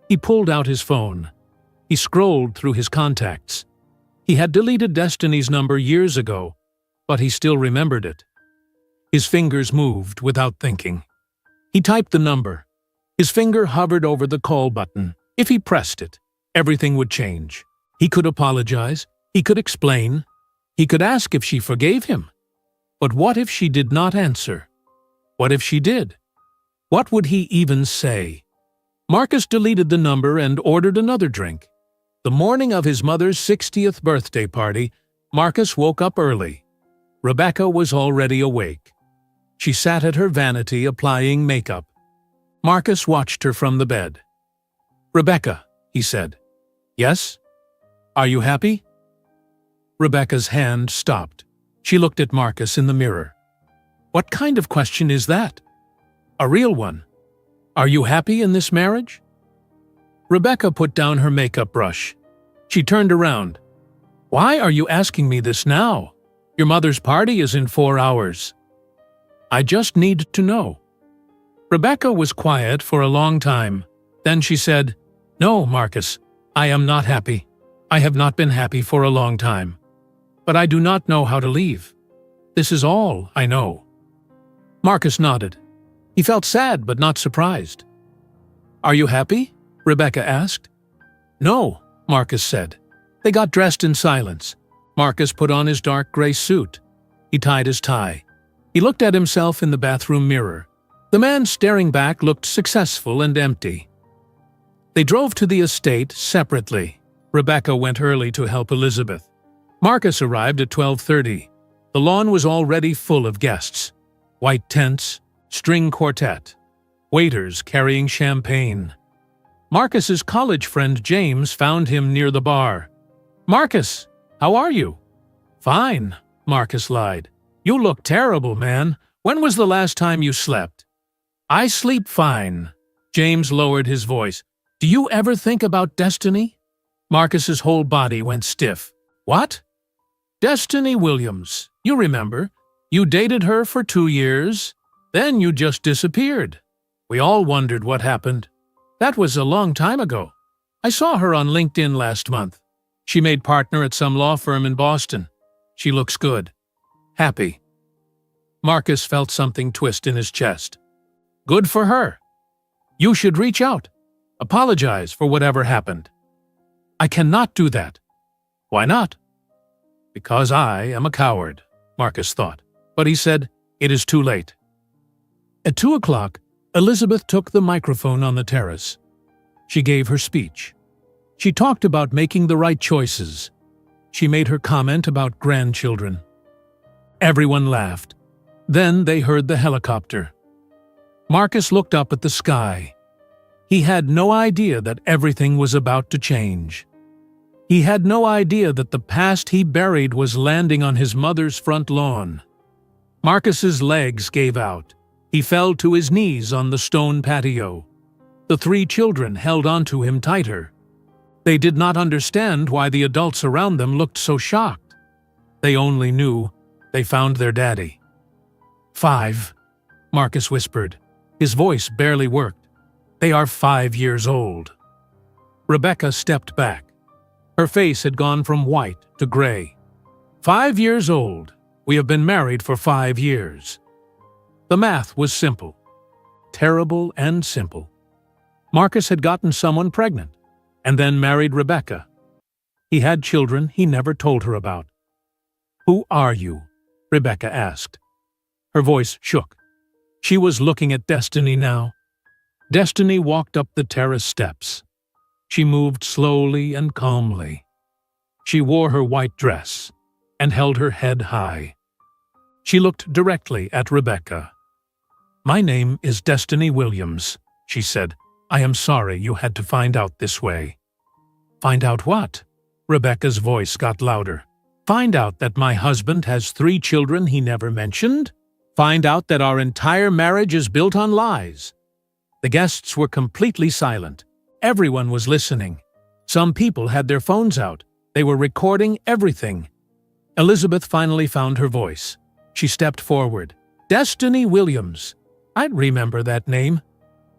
He pulled out his phone. He scrolled through his contacts. He had deleted Destiny's number years ago, but he still remembered it. His fingers moved without thinking. He typed the number. His finger hovered over the call button. If he pressed it, everything would change. He could apologize. He could explain. He could ask if she forgave him. But what if she did not answer? What if she did? What would he even say? Marcus deleted the number and ordered another drink. The morning of his mother's 60th birthday party, Marcus woke up early. Rebecca was already awake. She sat at her vanity applying makeup. Marcus watched her from the bed. "Rebecca," he said. "Yes? Are you happy?" Rebecca's hand stopped. She looked at Marcus in the mirror. "What kind of question is that?" "A real one. Are you happy in this marriage?" Rebecca put down her makeup brush. She turned around. "Why are you asking me this now? Your mother's party is in 4 hours. I just need to know." Rebecca was quiet for a long time. Then she said, "No, Marcus, I am not happy. I have not been happy for a long time. But I do not know how to leave. This is all I know." Marcus nodded. He felt sad but not surprised. "Are you happy?" Rebecca asked. "No," Marcus said. They got dressed in silence. Marcus put on his dark gray suit. He tied his tie. He looked at himself in the bathroom mirror. The man staring back looked successful and empty. They drove to the estate separately. Rebecca went early to help Elizabeth. Marcus arrived at 12:30. The lawn was already full of guests. White tents, string quartet, waiters carrying champagne. Marcus's college friend James found him near the bar. "Marcus, how are you?" "Fine," Marcus lied. "You look terrible, man. When was the last time you slept?" "I sleep fine." James lowered his voice. "Do you ever think about Destiny?" Marcus's whole body went stiff. "What?" "Destiny Williams. You remember. You dated her for 2 years. Then you just disappeared. We all wondered what happened. That was a long time ago. I saw her on LinkedIn last month. She made partner at some law firm in Boston. She looks good. Happy." Marcus felt something twist in his chest. "Good for her. You should reach out. Apologize for whatever happened." "I cannot do that." "Why not?" "Because I am a coward," Marcus thought. But he said, "It is too late." At 2 o'clock, Elizabeth took the microphone on the terrace. She gave her speech. She talked about making the right choices. She made her comment about grandchildren. Everyone laughed. Then they heard the helicopter. Marcus looked up at the sky. He had no idea that everything was about to change. He had no idea that the past he buried was landing on his mother's front lawn. Marcus's legs gave out. He fell to his knees on the stone patio. The 3 children held onto him tighter. They did not understand why the adults around them looked so shocked. They only knew they found their daddy. 5, Marcus whispered. His voice barely worked. "They are 5 years old." Rebecca stepped back. Her face had gone from white to gray. 5 years old. We have been married for 5 years. The math was simple. Terrible and simple. Marcus had gotten someone pregnant, and then married Rebecca. He had children he never told her about. "Who are you?" Rebecca asked. Her voice shook. She was looking at Destiny now. Destiny walked up the terrace steps. She moved slowly and calmly. She wore her white dress and held her head high. She looked directly at Rebecca. "My name is Destiny Williams," she said. "I am sorry you had to find out this way." "Find out what?" Rebecca's voice got louder. "Find out that my husband has 3 children he never mentioned? Find out that our entire marriage is built on lies?" The guests were completely silent. Everyone was listening. Some people had their phones out. They were recording everything. Elizabeth finally found her voice. She stepped forward. "Destiny Williams. I remember that name.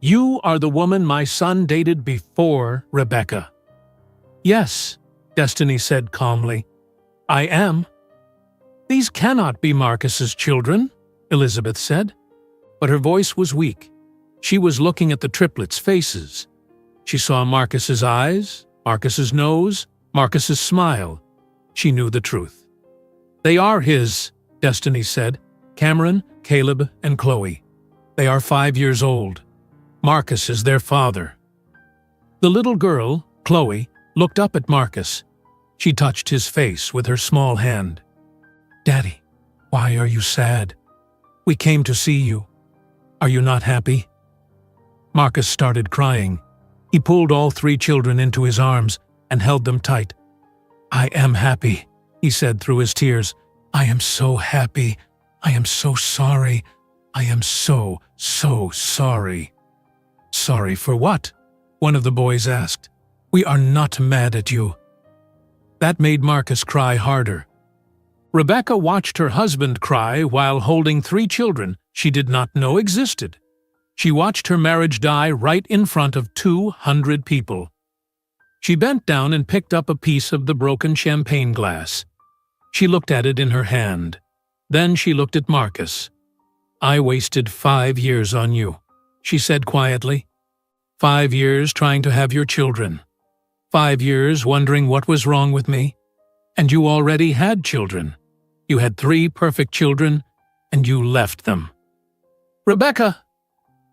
You are the woman my son dated before Rebecca." "Yes," Destiny said calmly. "I am." "These cannot be Marcus's children," Elizabeth said. But her voice was weak. She was looking at the triplets' faces. She saw Marcus's eyes, Marcus's nose, Marcus's smile. She knew the truth. "They are his," Destiny said. "Cameron, Caleb, and Chloe. They are 5 years old. Marcus is their father." The little girl, Chloe, looked up at Marcus. She touched his face with her small hand. "Daddy, why are you sad? We came to see you. Are you not happy?" Marcus started crying. He pulled all 3 children into his arms and held them tight. "I am happy," he said through his tears. "I am so happy. I am so sorry. I am so sorry." "Sorry for what?" one of the boys asked. "We are not mad at you." That made Marcus cry harder. Rebecca watched her husband cry while holding 3 children she did not know existed. She watched her marriage die right in front of 200 people. She bent down and picked up a piece of the broken champagne glass. She looked at it in her hand. Then she looked at Marcus. "I wasted 5 years on you," she said quietly. 5 years trying to have your children. 5 years wondering what was wrong with me. And you already had children. You had 3 perfect children, and you left them. "Rebecca!"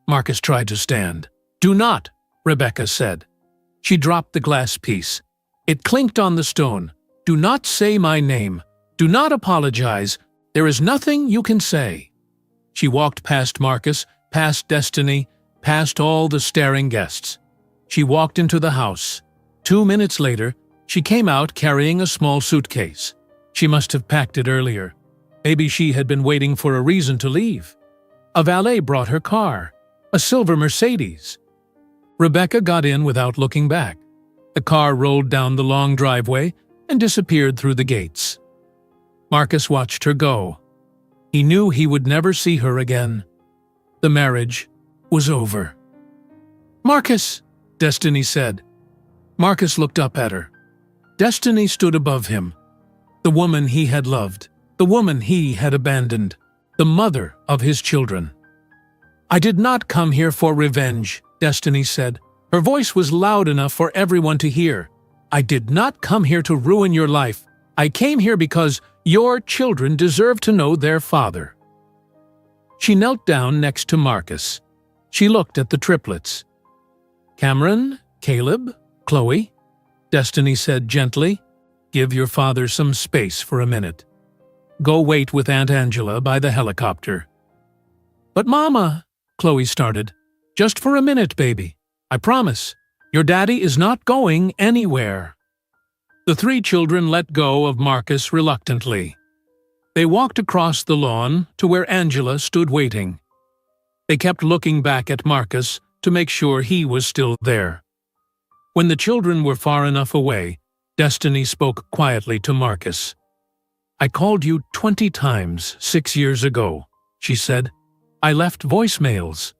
Marcus tried to stand. "Do not," Rebecca said. She dropped the glass piece. It clinked on the stone. "Do not say my name. Do not apologize. There is nothing you can say." She walked past Marcus, past Destiny, past all the staring guests. She walked into the house. 2 minutes later, she came out carrying a small suitcase. She must have packed it earlier. Maybe she had been waiting for a reason to leave. A valet brought her car, a silver Mercedes. Rebecca got in without looking back. The car rolled down the long driveway and disappeared through the gates. Marcus watched her go. He knew he would never see her again. The marriage was over. "Marcus," Destiny said. Marcus looked up at her. Destiny stood above him. The woman he had loved, the woman he had abandoned, the mother of his children. "I did not come here for revenge," Destiny said. Her voice was loud enough for everyone to hear. "I did not come here to ruin your life. I came here because your children deserve to know their father." She knelt down next to Marcus. She looked at the triplets. "Cameron, Caleb, Chloe," Destiny said gently, "give your father some space for a minute. Go wait with Aunt Angela by the helicopter." "But Mama," Chloe started. "Just for a minute, baby. I promise. Your daddy is not going anywhere." The 3 children let go of Marcus reluctantly. They walked across the lawn to where Angela stood waiting. They kept looking back at Marcus to make sure he was still there. When the children were far enough away, Destiny spoke quietly to Marcus. "I called you 20 times 6 years ago," she said. "I left voicemails.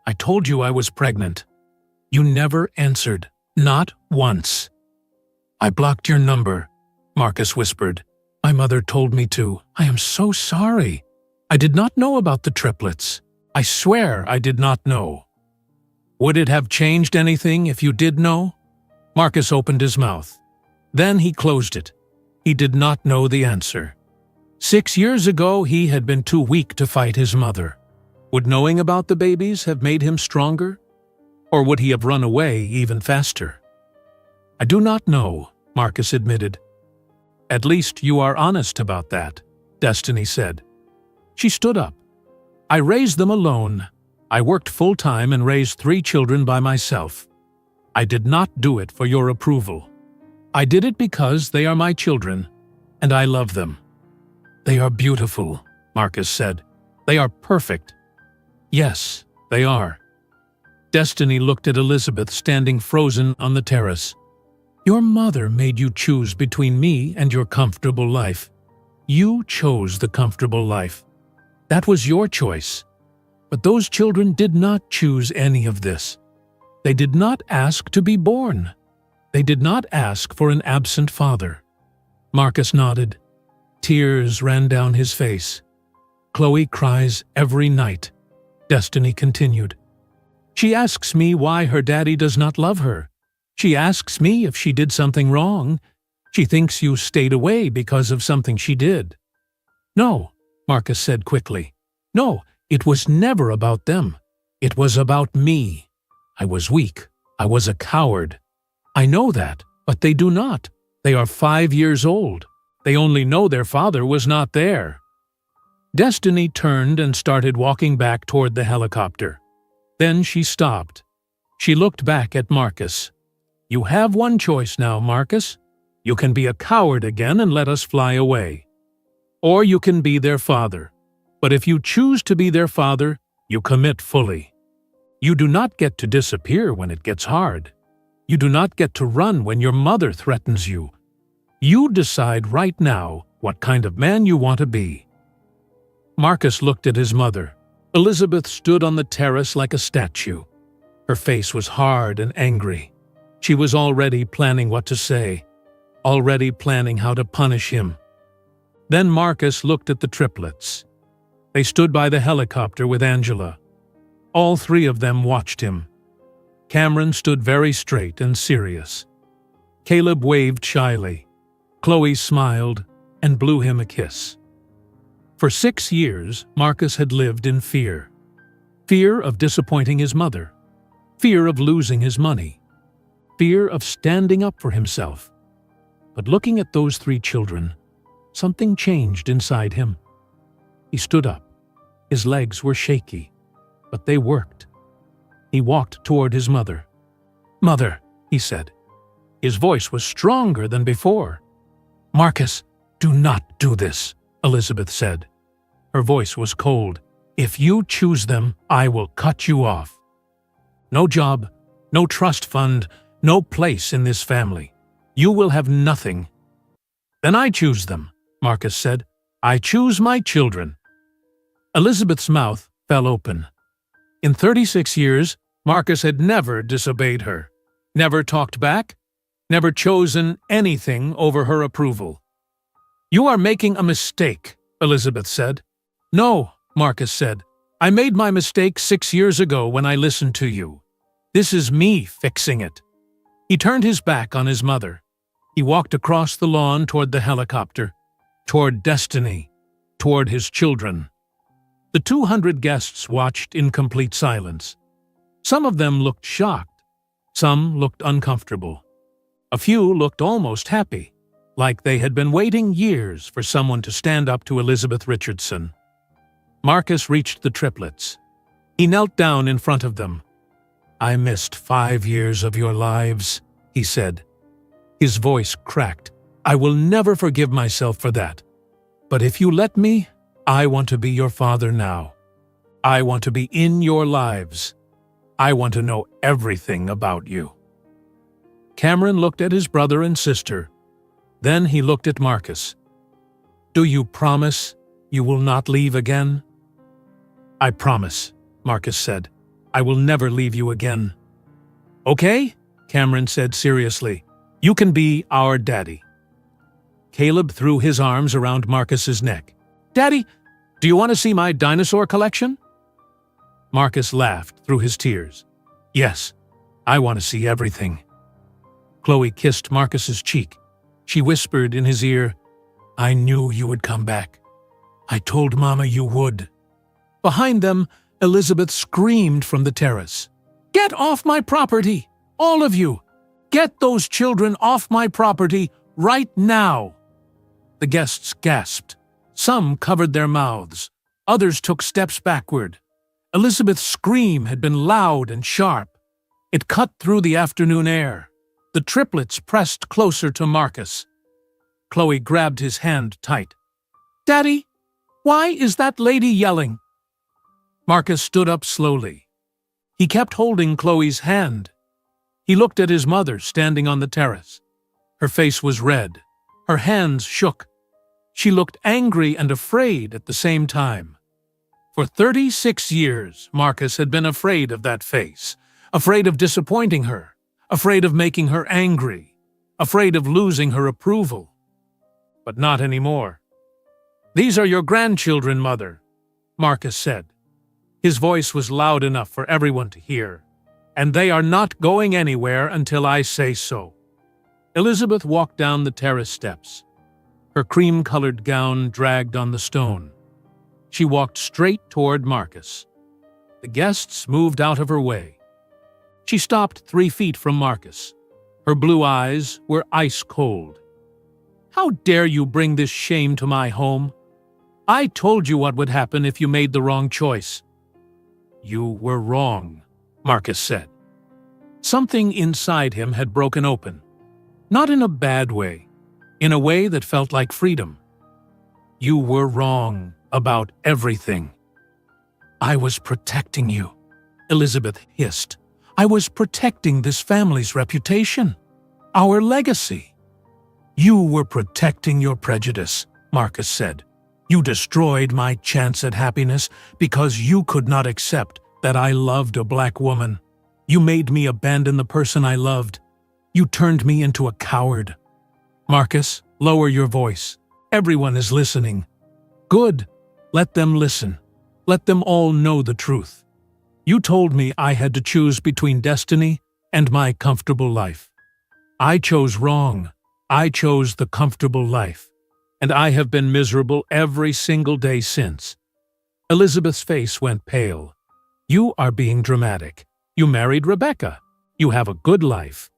I told you I was pregnant. You never answered, not once." "I blocked your number," Marcus whispered. "My mother told me to. I am so sorry. I did not know about the triplets. I swear I did not know." "Would it have changed anything if you did know?" Marcus opened his mouth. Then he closed it. He did not know the answer. 6 years ago, he had been too weak to fight his mother. Would knowing about the babies have made him stronger? Or would he have run away even faster? "I do not know," Marcus admitted. "At least you are honest about that," Destiny said. She stood up. "I raised them alone. I worked full-time and raised 3 children by myself. I did not do it for your approval. I did it because they are my children, and I love them." "They are beautiful," Marcus said. "They are perfect." "Yes, they are." Destiny looked at Elizabeth standing frozen on the terrace. "Your mother made you choose between me and your comfortable life. You chose the comfortable life. That was your choice. But those children did not choose any of this. They did not ask to be born. They did not ask for an absent father." Marcus nodded. Tears ran down his face. "Chloe cries every night," Destiny continued. "She asks me why her daddy does not love her. She asks me if she did something wrong. She thinks you stayed away because of something she did." "No," Marcus said quickly. "No, it was never about them. It was about me. I was weak. I was a coward. I know that, but they do not. They are 5 years old. They only know their father was not there." Destiny turned and started walking back toward the helicopter. Then she stopped. She looked back at Marcus. "You have one choice now, Marcus. You can be a coward again and let us fly away. Or you can be their father. But if you choose to be their father, you commit fully. You do not get to disappear when it gets hard. You do not get to run when your mother threatens you. You decide right now what kind of man you want to be." Marcus looked at his mother. Elizabeth stood on the terrace like a statue. Her face was hard and angry. She was already planning what to say, already planning how to punish him. Then Marcus looked at the triplets. They stood by the helicopter with Angela. All 3 of them watched him. Cameron stood very straight and serious. Caleb waved shyly. Chloe smiled and blew him a kiss. For 6 years, Marcus had lived in fear. Fear of disappointing his mother. Fear of losing his money. Fear of standing up for himself. But looking at those 3 children, something changed inside him. He stood up. His legs were shaky, but they worked. He walked toward his mother. "Mother," he said. His voice was stronger than before. "Marcus, do not do this," Elizabeth said. Her voice was cold. "If you choose them, I will cut you off. No job, no trust fund, no place in this family. You will have nothing." "Then I choose them," Marcus said. "I choose my children." Elizabeth's mouth fell open. In 36 years, Marcus had never disobeyed her, never talked back, never chosen anything over her approval. "You are making a mistake," Elizabeth said. "No," Marcus said. "I made my mistake 6 years ago when I listened to you. This is me fixing it." He turned his back on his mother. He walked across the lawn toward the helicopter, toward destiny, toward his children. The 200 guests watched in complete silence. Some of them looked shocked. Some looked uncomfortable. A few looked almost happy, like they had been waiting years for someone to stand up to Elizabeth Richardson. Marcus reached the triplets. He knelt down in front of them. "I missed 5 years of your lives," he said. His voice cracked. "I will never forgive myself for that. But if you let me, I want to be your father now. I want to be in your lives. I want to know everything about you." Cameron looked at his brother and sister. Then he looked at Marcus. "Do you promise you will not leave again?" "I promise," Marcus said. "I will never leave you again." "Okay," Cameron said seriously. "You can be our daddy." Caleb threw his arms around Marcus's neck. "Daddy, do you want to see my dinosaur collection?" Marcus laughed through his tears. "Yes, I want to see everything." Chloe kissed Marcus's cheek. She whispered in his ear, "I knew you would come back. I told Mama you would." Behind them, Elizabeth screamed from the terrace. "Get off my property! All of you! Get those children off my property right now!" The guests gasped. Some covered their mouths. Others took steps backward. Elizabeth's scream had been loud and sharp. It cut through the afternoon air. The triplets pressed closer to Marcus. Chloe grabbed his hand tight. "Daddy, why is that lady yelling?" Marcus stood up slowly. He kept holding Chloe's hand. He looked at his mother standing on the terrace. Her face was red. Her hands shook. She looked angry and afraid at the same time. For 36 years, Marcus had been afraid of that face, afraid of disappointing her, afraid of making her angry, afraid of losing her approval. But not anymore. "These are your grandchildren, Mother," Marcus said. His voice was loud enough for everyone to hear. "And they are not going anywhere until I say so." Elizabeth walked down the terrace steps. Her cream-colored gown dragged on the stone. She walked straight toward Marcus. The guests moved out of her way. She stopped 3 feet from Marcus. Her blue eyes were ice cold. "How dare you bring this shame to my home? I told you what would happen if you made the wrong choice." "You were wrong," Marcus said. Something inside him had broken open. Not in a bad way, in a way that felt like freedom. "You were wrong about everything." "I was protecting you," Elizabeth hissed. "I was protecting this family's reputation, our legacy." "You were protecting your prejudice," Marcus said. "You destroyed my chance at happiness because you could not accept that I loved a black woman. You made me abandon the person I loved. You turned me into a coward." "Marcus, lower your voice. Everyone is listening." "Good. Let them listen. Let them all know the truth. You told me I had to choose between destiny and my comfortable life. I chose wrong. I chose the comfortable life. And I have been miserable every single day since." Elizabeth's face went pale. You are being dramatic. You married Rebecca. You have a good life.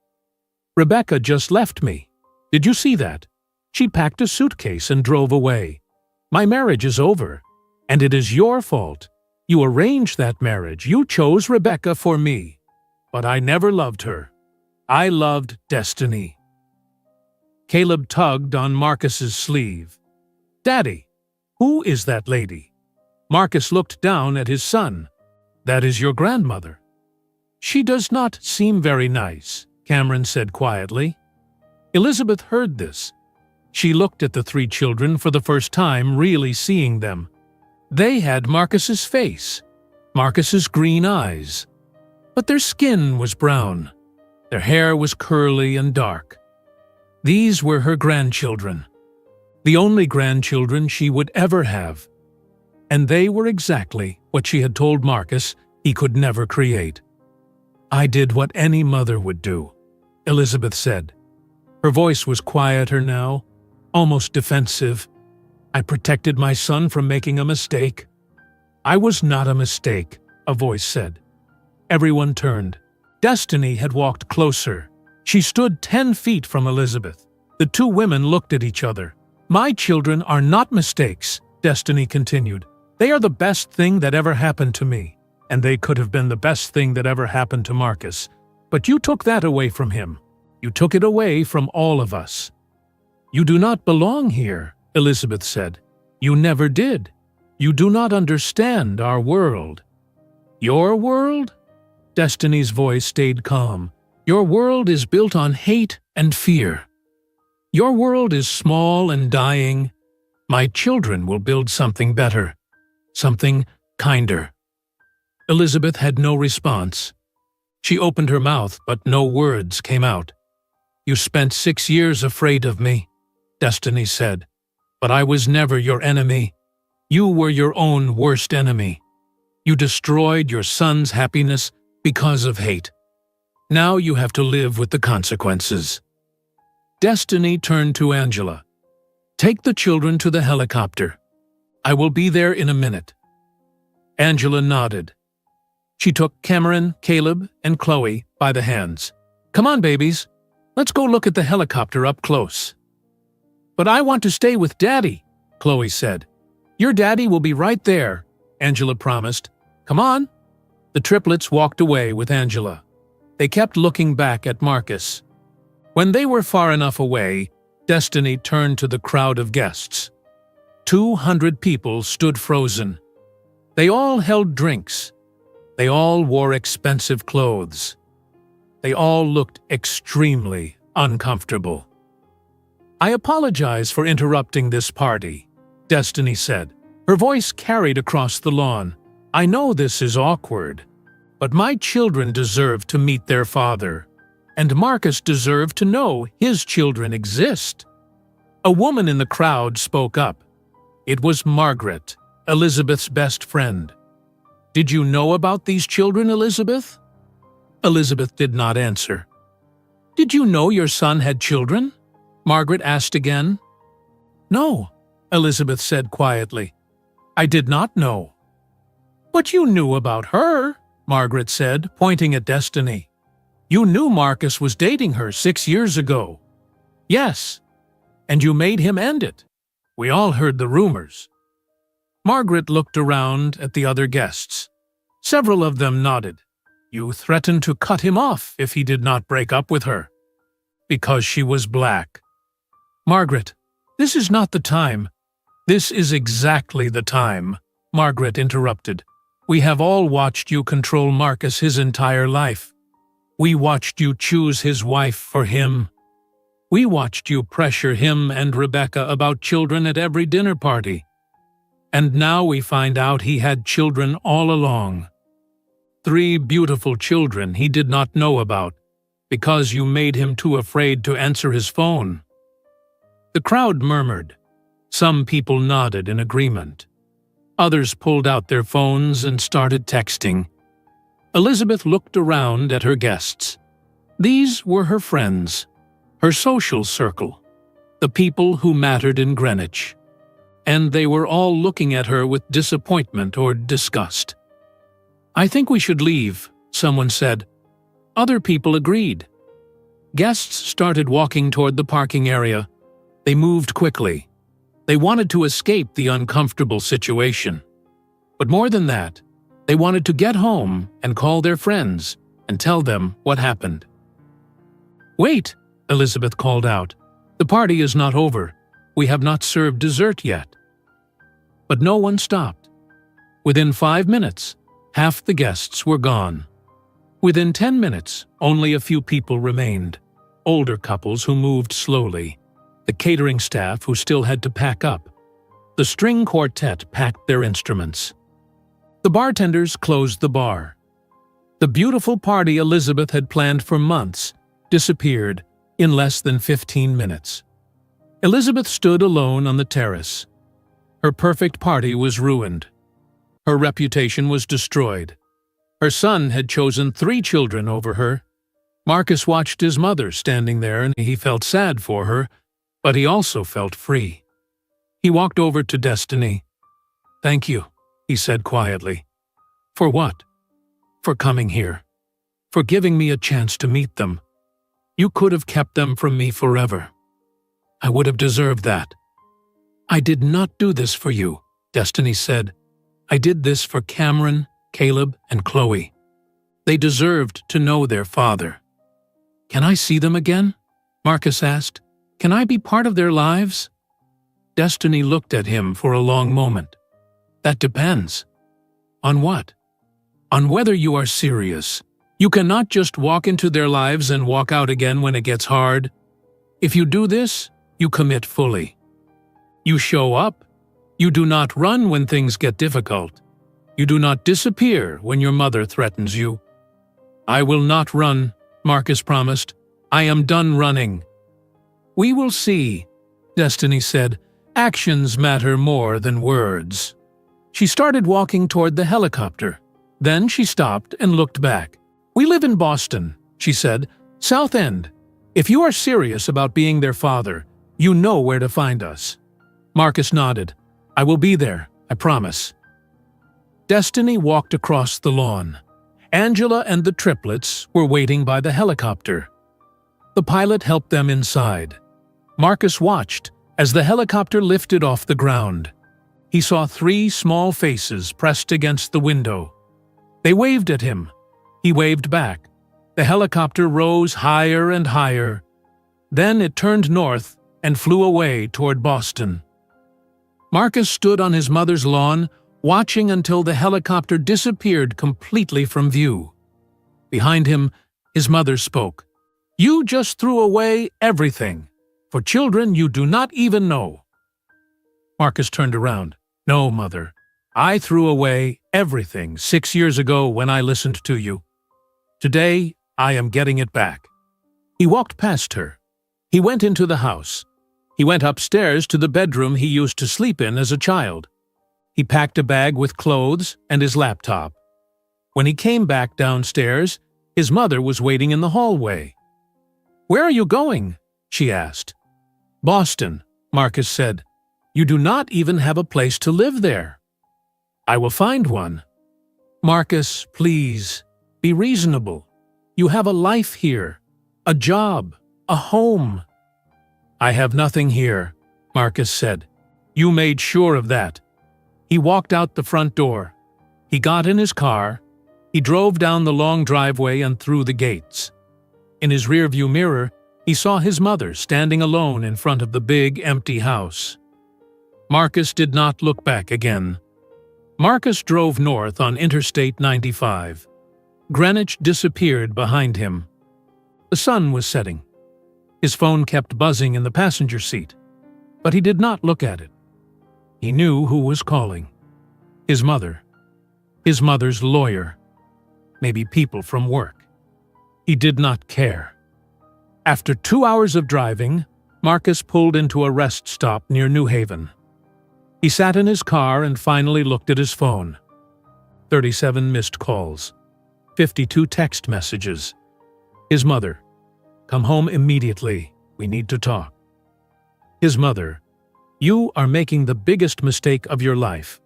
Rebecca just left me. Did you see that? She packed a suitcase and drove away. My marriage is over, and it is your fault. You arranged that marriage. You chose Rebecca for me. But I never loved her. I loved Destiny. Caleb tugged on Marcus's sleeve. Daddy, who is that lady? Marcus looked down at his son. That is your grandmother. She does not seem very nice, Cameron said quietly. Elizabeth heard this. She looked at the three children for the first time, really seeing them. They had Marcus's face, Marcus's green eyes. But their skin was brown. Their hair was curly and dark. These were her grandchildren, the only grandchildren she would ever have. And they were exactly what she had told Marcus he could never create. I did what any mother would do, Elizabeth said. Her voice was quieter now, almost defensive. I protected my son from making a mistake. I was not a mistake, a voice said. Everyone turned. Destiny had walked closer. She stood 10 feet from Elizabeth. The two women looked at each other. My children are not mistakes, Destiny continued. They are the best thing that ever happened to me. And they could have been the best thing that ever happened to Marcus. But you took that away from him. You took it away from all of us. You do not belong here, Elizabeth said. You never did. You do not understand our world. Your world? Destiny's voice stayed calm. Your world is built on hate and fear. Your world is small and dying. My children will build something better, something kinder. Elizabeth had no response. She opened her mouth, but no words came out. You spent 6 years afraid of me, Destiny said. But I was never your enemy. You were your own worst enemy. You destroyed your son's happiness because of hate. Now you have to live with the consequences. Destiny turned to Angela. Take the children to the helicopter. I will be there in a minute. Angela nodded. She took Cameron, Caleb, and Chloe by the hands. Come on, babies. Let's go look at the helicopter up close. But I want to stay with Daddy, Chloe said. Your daddy will be right there, Angela promised. Come on. The triplets walked away with Angela. They kept looking back at Marcus. When they were far enough away, Destiny turned to the crowd of guests. 200 people stood frozen. They all held drinks. They all wore expensive clothes. They all looked extremely uncomfortable. I apologize for interrupting this party, Destiny said. Her voice carried across the lawn. I know this is awkward, but my children deserve to meet their father, and Marcus deserved to know his children exist. A woman in the crowd spoke up. It was Margaret, Elizabeth's best friend. Did you know about these children, Elizabeth? Elizabeth did not answer. Did you know your son had children? Margaret asked again. No, Elizabeth said quietly. I did not know. But you knew about her, Margaret said, pointing at Destiny. You knew Marcus was dating her 6 years ago. Yes, and you made him end it. We all heard the rumors. Margaret looked around at the other guests. Several of them nodded. You threatened to cut him off if he did not break up with her. Because she was black. Margaret, this is not the time. This is exactly the time, Margaret interrupted. We have all watched you control Marcus his entire life. We watched you choose his wife for him. We watched you pressure him and Rebecca about children at every dinner party. And now we find out he had children all along. 3 beautiful children he did not know about, because you made him too afraid to answer his phone. The crowd murmured. Some people nodded in agreement. Others pulled out their phones and started texting. Elizabeth looked around at her guests. These were her friends, her social circle, the people who mattered in Greenwich. And they were all looking at her with disappointment or disgust. "I think we should leave," someone said. Other people agreed. Guests started walking toward the parking area. They moved quickly. They wanted to escape the uncomfortable situation. But more than that, they wanted to get home and call their friends and tell them what happened. "Wait," Elizabeth called out. "The party is not over. We have not served dessert yet." But no one stopped. Within 5 minutes, half the guests were gone. Within 10 minutes, only a few people remained. Older couples who moved slowly. The catering staff who still had to pack up. The string quartet packed their instruments. The bartenders closed the bar. The beautiful party Elizabeth had planned for months disappeared in less than 15 minutes. Elizabeth stood alone on the terrace. Her perfect party was ruined. Her reputation was destroyed. Her son had chosen 3 children over her. Marcus watched his mother standing there and he felt sad for her, but he also felt free. He walked over to Destiny. "Thank you," he said quietly. "For what?" "For coming here. For giving me a chance to meet them. You could have kept them from me forever. I would have deserved that." "I did not do this for you," Destiny said. "I did this for Cameron, Caleb, and Chloe. They deserved to know their father." "Can I see them again?" Marcus asked. "Can I be part of their lives?" Destiny looked at him for a long moment. "That depends." "On what?" "On whether you are serious. You cannot just walk into their lives and walk out again when it gets hard. If you do this, you commit fully. You show up. You do not run when things get difficult. You do not disappear when your mother threatens you." "I will not run," Marcus promised. "I am done running." "We will see," Destiny said. "Actions matter more than words." She started walking toward the helicopter. Then she stopped and looked back. "We live in Boston," she said. "South End. If you are serious about being their father, you know where to find us." Marcus nodded. "I will be there, I promise." Destiny walked across the lawn. Angela and the triplets were waiting by the helicopter. The pilot helped them inside. Marcus watched as the helicopter lifted off the ground. He saw 3 small faces pressed against the window. They waved at him. He waved back. The helicopter rose higher and higher. Then it turned north and flew away toward Boston. Marcus stood on his mother's lawn, watching until the helicopter disappeared completely from view. Behind him, his mother spoke. "You just threw away everything, for children you do not even know." Marcus turned around. "No, Mother. I threw away everything 6 years ago when I listened to you. Today, I am getting it back." He walked past her. He went into the house. He went upstairs to the bedroom he used to sleep in as a child. He packed a bag with clothes and his laptop. When he came back downstairs, his mother was waiting in the hallway. "Where are you going?" she asked. "Boston," Marcus said. "You do not even have a place to live there." "I will find one." "Marcus, please, be reasonable. You have a life here, a job, a home." "I have nothing here," Marcus said. "You made sure of that." He walked out the front door. He got in his car. He drove down the long driveway and through the gates. In his rearview mirror, he saw his mother standing alone in front of the big, empty house. Marcus did not look back again. Marcus drove north on Interstate 95. Greenwich disappeared behind him. The sun was setting. His phone kept buzzing in the passenger seat, but he did not look at it. He knew who was calling. His mother. His mother's lawyer. Maybe people from work. He did not care. After 2 hours of driving, Marcus pulled into a rest stop near New Haven. He sat in his car and finally looked at his phone. 37 missed calls. 52 text messages. His mother. "Come home immediately. We need to talk." His mother. "You are making the biggest mistake of your life."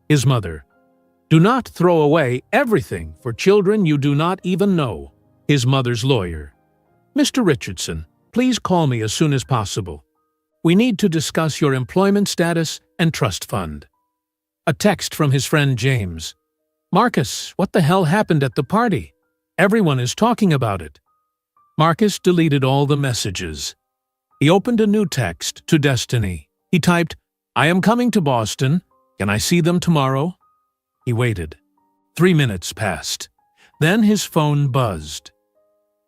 His mother. Do not throw away everything for children you do not even know. His mother's lawyer. Mr. Richardson, please call me as soon as possible. We need to discuss your employment status and trust fund. A text from his friend James. Marcus, what the hell happened at the party? Everyone is talking about it. Marcus deleted all the messages. He opened a new text to Destiny. He typed, I am coming to Boston. Can I see them tomorrow? He waited. 3 minutes passed. Then his phone buzzed.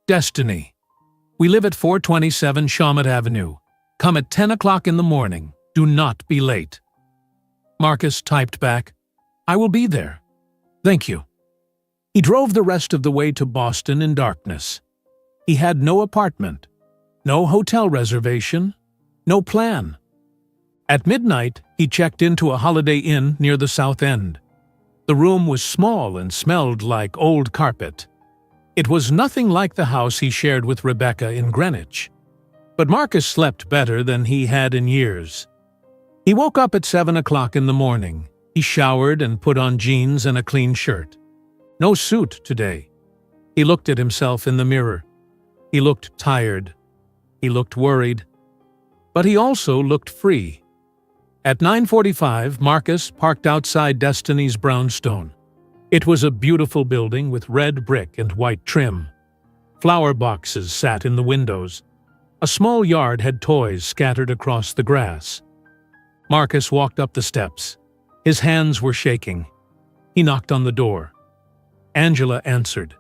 Destiny. We live at 427 Shawmut Avenue. Come at 10 o'clock in the morning. Do not be late. Marcus typed back, I will be there. Thank you. He drove the rest of the way to Boston in darkness. He had no apartment, no hotel reservation, no plan. At midnight, he checked into a Holiday Inn near the South End. The room was small and smelled like old carpet. It was nothing like the house he shared with Rebecca in Greenwich. But Marcus slept better than he had in years. He woke up at 7 o'clock in the morning. He showered and put on jeans and a clean shirt. No suit today. He looked at himself in the mirror. He looked tired. He looked worried. But he also looked free. At 9:45, Marcus parked outside Destiny's brownstone. It was a beautiful building with red brick and white trim. Flower boxes sat in the windows. A small yard had toys scattered across the grass. Marcus walked up the steps. His hands were shaking. He knocked on the door. Angela answered.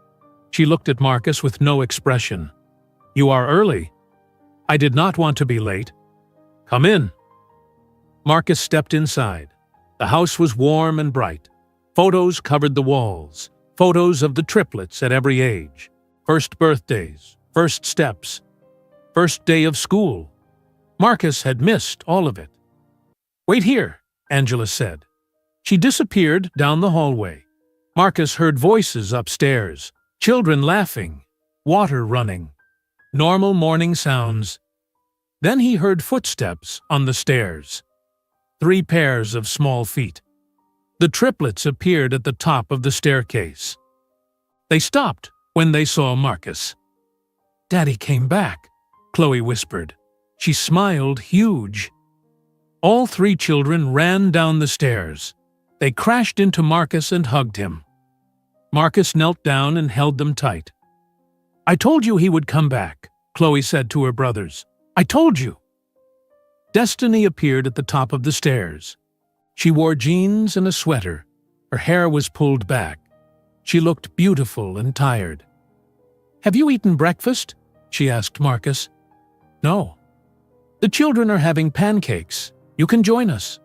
She looked at Marcus with no expression. You are early. I did not want to be late. Come in. Marcus stepped inside. The house was warm and bright. Photos covered the walls. Photos of the triplets at every age. First birthdays, first steps, first day of school. Marcus had missed all of it. Wait here, Angela said. She disappeared down the hallway. Marcus heard voices upstairs, children laughing, water running, normal morning sounds. Then he heard footsteps on the stairs. 3 pairs of small feet. The triplets appeared at the top of the staircase. They stopped when they saw Marcus. Daddy came back, Chloe whispered. She smiled huge. All 3 children ran down the stairs. They crashed into Marcus and hugged him. Marcus knelt down and held them tight. I told you he would come back, Chloe said to her brothers. I told you. Destiny appeared at the top of the stairs. She wore jeans and a sweater. Her hair was pulled back. She looked beautiful and tired. Have you eaten breakfast? She asked Marcus. No. The children are having pancakes. You can join us.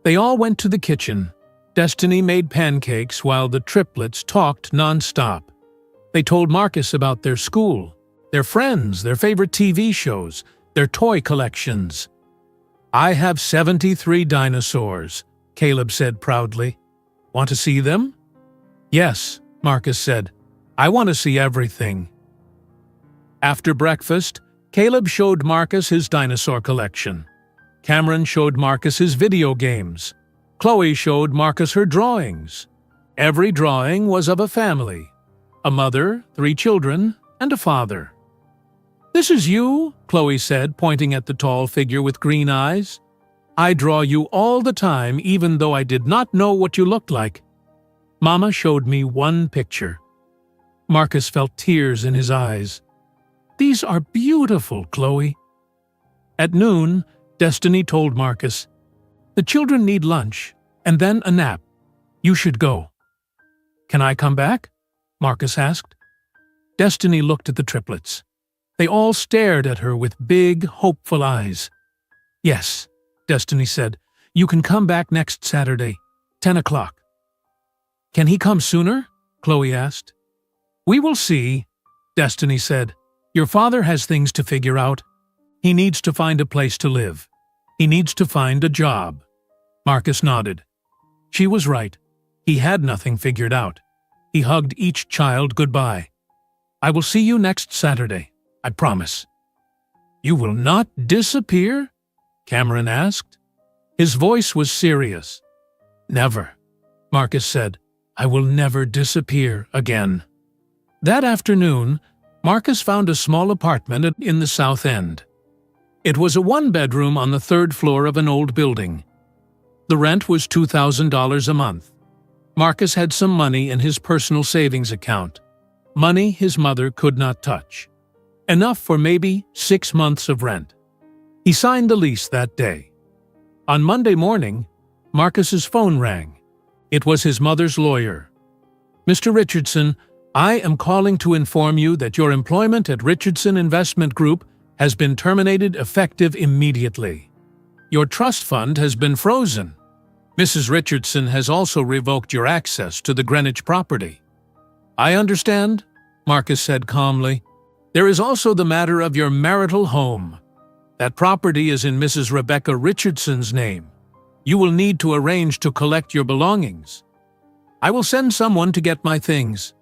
They all went to the kitchen. Destiny made pancakes while the triplets talked nonstop. They told Marcus about their school, their friends, their favorite TV shows, their toy collections. I have 73 dinosaurs, Caleb said proudly. Want to see them? Yes, Marcus said. I want to see everything. After breakfast, Caleb showed Marcus his dinosaur collection. Cameron showed Marcus his video games. Chloe showed Marcus her drawings. Every drawing was of a family. A mother, 3 children, and a father. This is you, Chloe said, pointing at the tall figure with green eyes. I draw you all the time, even though I did not know what you looked like. Mama showed me one picture. Marcus felt tears in his eyes. These are beautiful, Chloe. At noon, Destiny told Marcus, the children need lunch, and then a nap. You should go. Can I come back? Marcus asked. Destiny looked at the triplets. They all stared at her with big, hopeful eyes. Yes, Destiny said. You can come back next Saturday, 10 o'clock. Can he come sooner? Chloe asked. We will see, Destiny said. Your father has things to figure out. He needs to find a place to live. He needs to find a job. Marcus nodded. She was right. He had nothing figured out. He hugged each child goodbye. I will see you next Saturday, I promise. You will not disappear? Cameron asked. His voice was serious. Never, Marcus said. "I will never disappear again." That afternoon, Marcus found a small apartment in the South End. It was a one-bedroom on the third floor of an old building. The rent was $2,000 a month. Marcus had some money in his personal savings account, money his mother could not touch. Enough for maybe 6 months of rent. He signed the lease that day. On Monday morning, Marcus's phone rang. It was his mother's lawyer. "Mr. Richardson, I am calling to inform you that your employment at Richardson Investment Group has been terminated effective immediately. Your trust fund has been frozen. Mrs. Richardson has also revoked your access to the Greenwich property." "I understand," Marcus said calmly. "There is also the matter of your marital home. That property is in Mrs. Rebecca Richardson's name. You will need to arrange to collect your belongings." "I will send someone to get my things."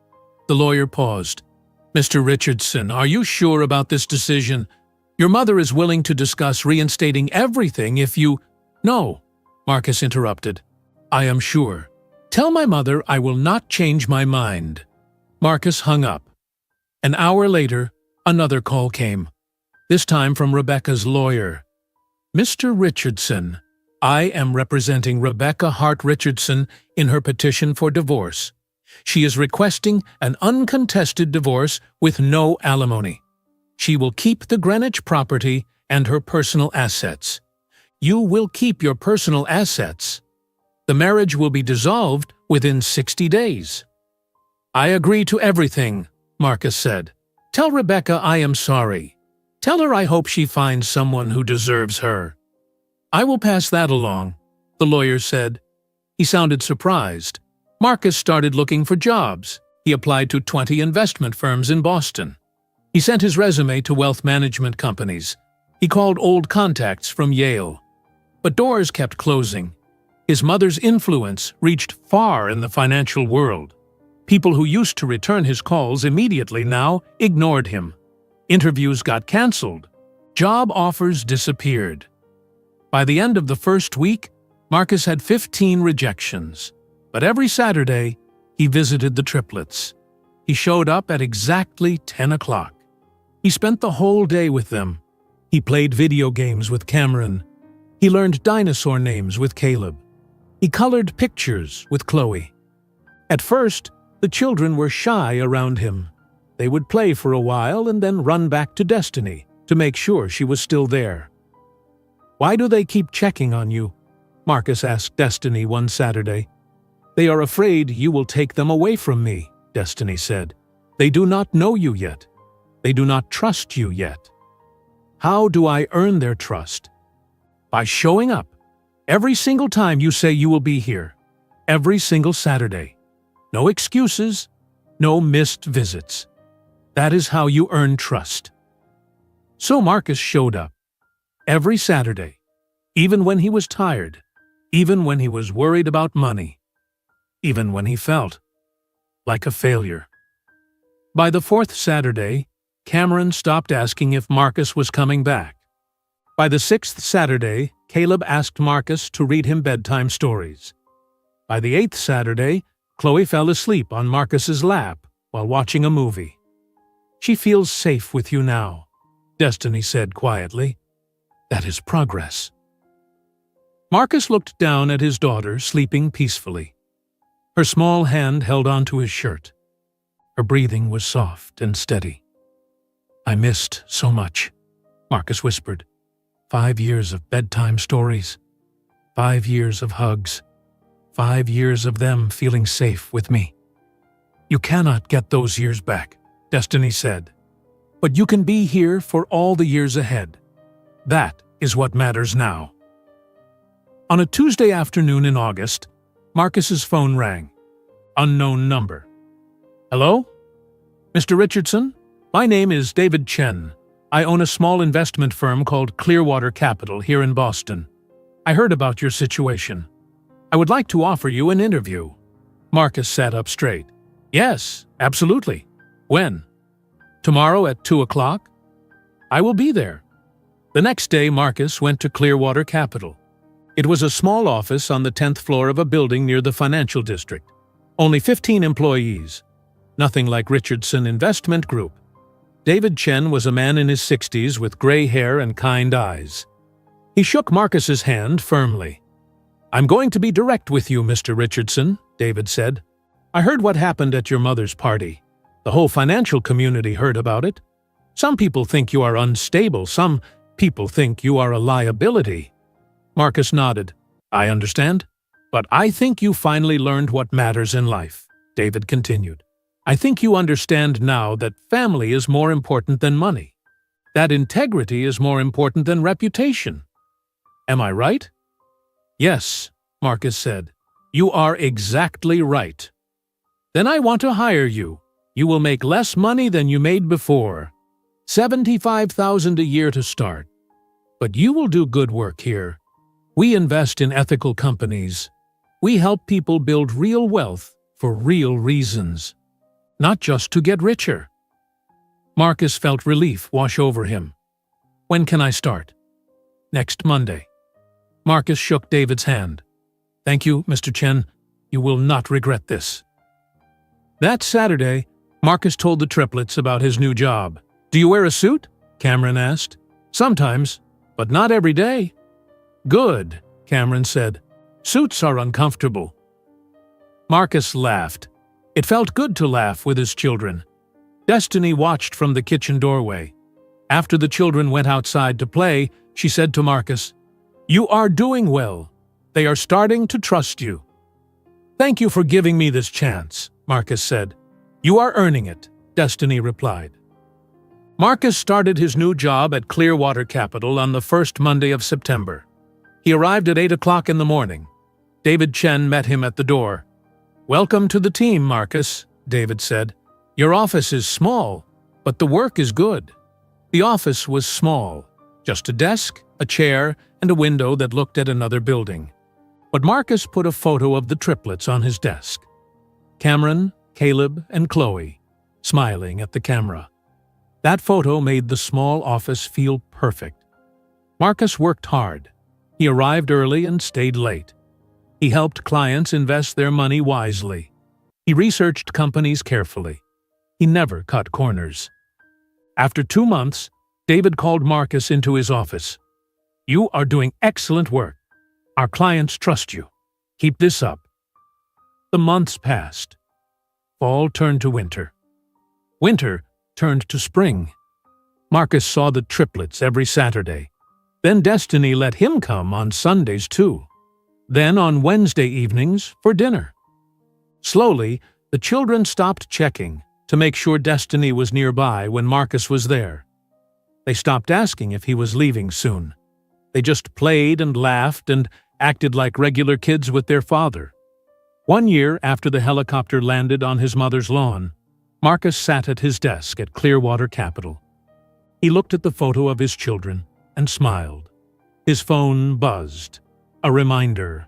The lawyer paused. "Mr. Richardson, are you sure about this decision? Your mother is willing to discuss reinstating everything if you—" "No," Marcus interrupted. "I am sure. Tell my mother I will not change my mind." Marcus hung up. An hour later, another call came, this time from Rebecca's lawyer. "Mr. Richardson, I am representing Rebecca Hart Richardson in her petition for divorce. She is requesting an uncontested divorce with no alimony. She will keep the Greenwich property and her personal assets. You will keep your personal assets. The marriage will be dissolved within 60 days. "I agree to everything," Marcus said. "Tell Rebecca I am sorry. Tell her I hope she finds someone who deserves her." "I will pass that along," the lawyer said. He sounded surprised. Marcus started looking for jobs. He applied to 20 investment firms in Boston. He sent his resume to wealth management companies. He called old contacts from Yale. But doors kept closing. His mother's influence reached far in the financial world. People who used to return his calls immediately now ignored him. Interviews got canceled. Job offers disappeared. By the end of the first week, Marcus had 15 rejections. But every Saturday, he visited the triplets. He showed up at exactly 10 o'clock. He spent the whole day with them. He played video games with Cameron. He learned dinosaur names with Caleb. He colored pictures with Chloe. At first, the children were shy around him. They would play for a while and then run back to Destiny to make sure she was still there. "Why do they keep checking on you?" Marcus asked Destiny one Saturday. "They are afraid you will take them away from me," Destiny said. "They do not know you yet. They do not trust you yet." "How do I earn their trust?" "By showing up. Every single time you say you will be here. Every single Saturday. No excuses, no missed visits. That is how you earn trust." So Marcus showed up. Every Saturday. Even when he was tired. Even when he was worried about money. Even when he felt like a failure. By the fourth Saturday, Cameron stopped asking if Marcus was coming back. By the sixth Saturday, Caleb asked Marcus to read him bedtime stories. By the eighth Saturday, Chloe fell asleep on Marcus's lap while watching a movie. "She feels safe with you now," Destiny said quietly. "That is progress." Marcus looked down at his daughter sleeping peacefully. Her small hand held onto his shirt. Her breathing was soft and steady. "I missed so much," Marcus whispered. 5 years of bedtime stories. 5 years of hugs. 5 years of them feeling safe with me. "You cannot get those years back," Destiny said. "But you can be here for all the years ahead. That is what matters now." On a Tuesday afternoon in August, Marcus's phone rang. Unknown number. "Hello? Mr. Richardson? My name is David Chen. I own a small investment firm called Clearwater Capital here in Boston. I heard about your situation. I would like to offer you an interview." Marcus sat up straight. "Yes, absolutely. When?" "Tomorrow at 2 o'clock. "I will be there." The next day, Marcus went to Clearwater Capital. It was a small office on the 10th floor of a building near the financial district. Only 15 employees. Nothing like Richardson Investment Group. David Chen was a man in his 60s with gray hair and kind eyes. He shook Marcus's hand firmly. "I'm going to be direct with you, Mr. Richardson," David said. "I heard what happened at your mother's party. The whole financial community heard about it. Some people think you are unstable. Some people think you are a liability." Marcus nodded. "I understand. But I think you finally learned what matters in life," David continued. "I think you understand now that family is more important than money. That integrity is more important than reputation. Am I right?" "Yes," Marcus said. "You are exactly right." "Then I want to hire you. You will make less money than you made before. $75,000 a year to start. But you will do good work here. We invest in ethical companies. We help people build real wealth for real reasons, not just to get richer." Marcus felt relief wash over him. "When can I start?" "Next Monday." Marcus shook David's hand. "Thank you, Mr. Chen. You will not regret this." That Saturday, Marcus told the triplets about his new job. "Do you wear a suit?" Cameron asked. "Sometimes, but not every day." "Good," Cameron said. "Suits are uncomfortable." Marcus laughed. It felt good to laugh with his children. Destiny watched from the kitchen doorway. After the children went outside to play, she said to Marcus, "You are doing well. They are starting to trust you." "Thank you for giving me this chance," Marcus said. "You are earning it," Destiny replied. Marcus started his new job at Clearwater Capital on the first Monday of September. He arrived at 8 o'clock in the morning. David Chen met him at the door. "Welcome to the team, Marcus," David said. "Your office is small, but the work is good." The office was small, just a desk, a chair, and a window that looked at another building. But Marcus put a photo of the triplets on his desk. Cameron, Caleb, and Chloe, smiling at the camera. That photo made the small office feel perfect. Marcus worked hard. He arrived early and stayed late. He helped clients invest their money wisely. He researched companies carefully. He never cut corners. After 2 months, David called Marcus into his office. "You are doing excellent work. Our clients trust you. Keep this up." The months passed. Fall turned to winter. Winter turned to spring. Marcus saw the triplets every Saturday. Then Destiny let him come on Sundays too. Then on Wednesday evenings for dinner. Slowly, the children stopped checking to make sure Destiny was nearby when Marcus was there. They stopped asking if he was leaving soon. They just played and laughed and acted like regular kids with their father. 1 year after the helicopter landed on his mother's lawn, Marcus sat at his desk at Clearwater Capital. He looked at the photo of his children and smiled. His phone buzzed. A reminder.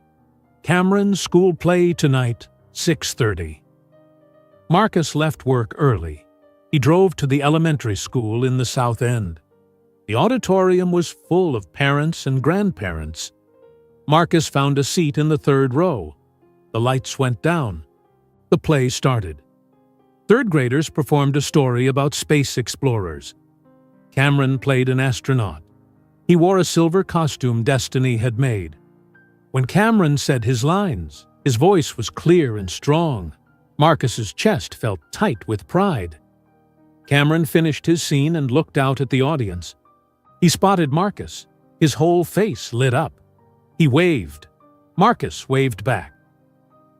Cameron's school play tonight, 6:30. Marcus left work early. He drove to the elementary school in the South End. The auditorium was full of parents and grandparents. Marcus found a seat in the 3rd row. The lights went down. The play started. 3rd graders performed a story about space explorers. Cameron played an astronaut. He wore a silver costume Destiny had made. When Cameron said his lines, his voice was clear and strong. Marcus's chest felt tight with pride. Cameron finished his scene and looked out at the audience. He spotted Marcus. His whole face lit up. He waved. Marcus waved back.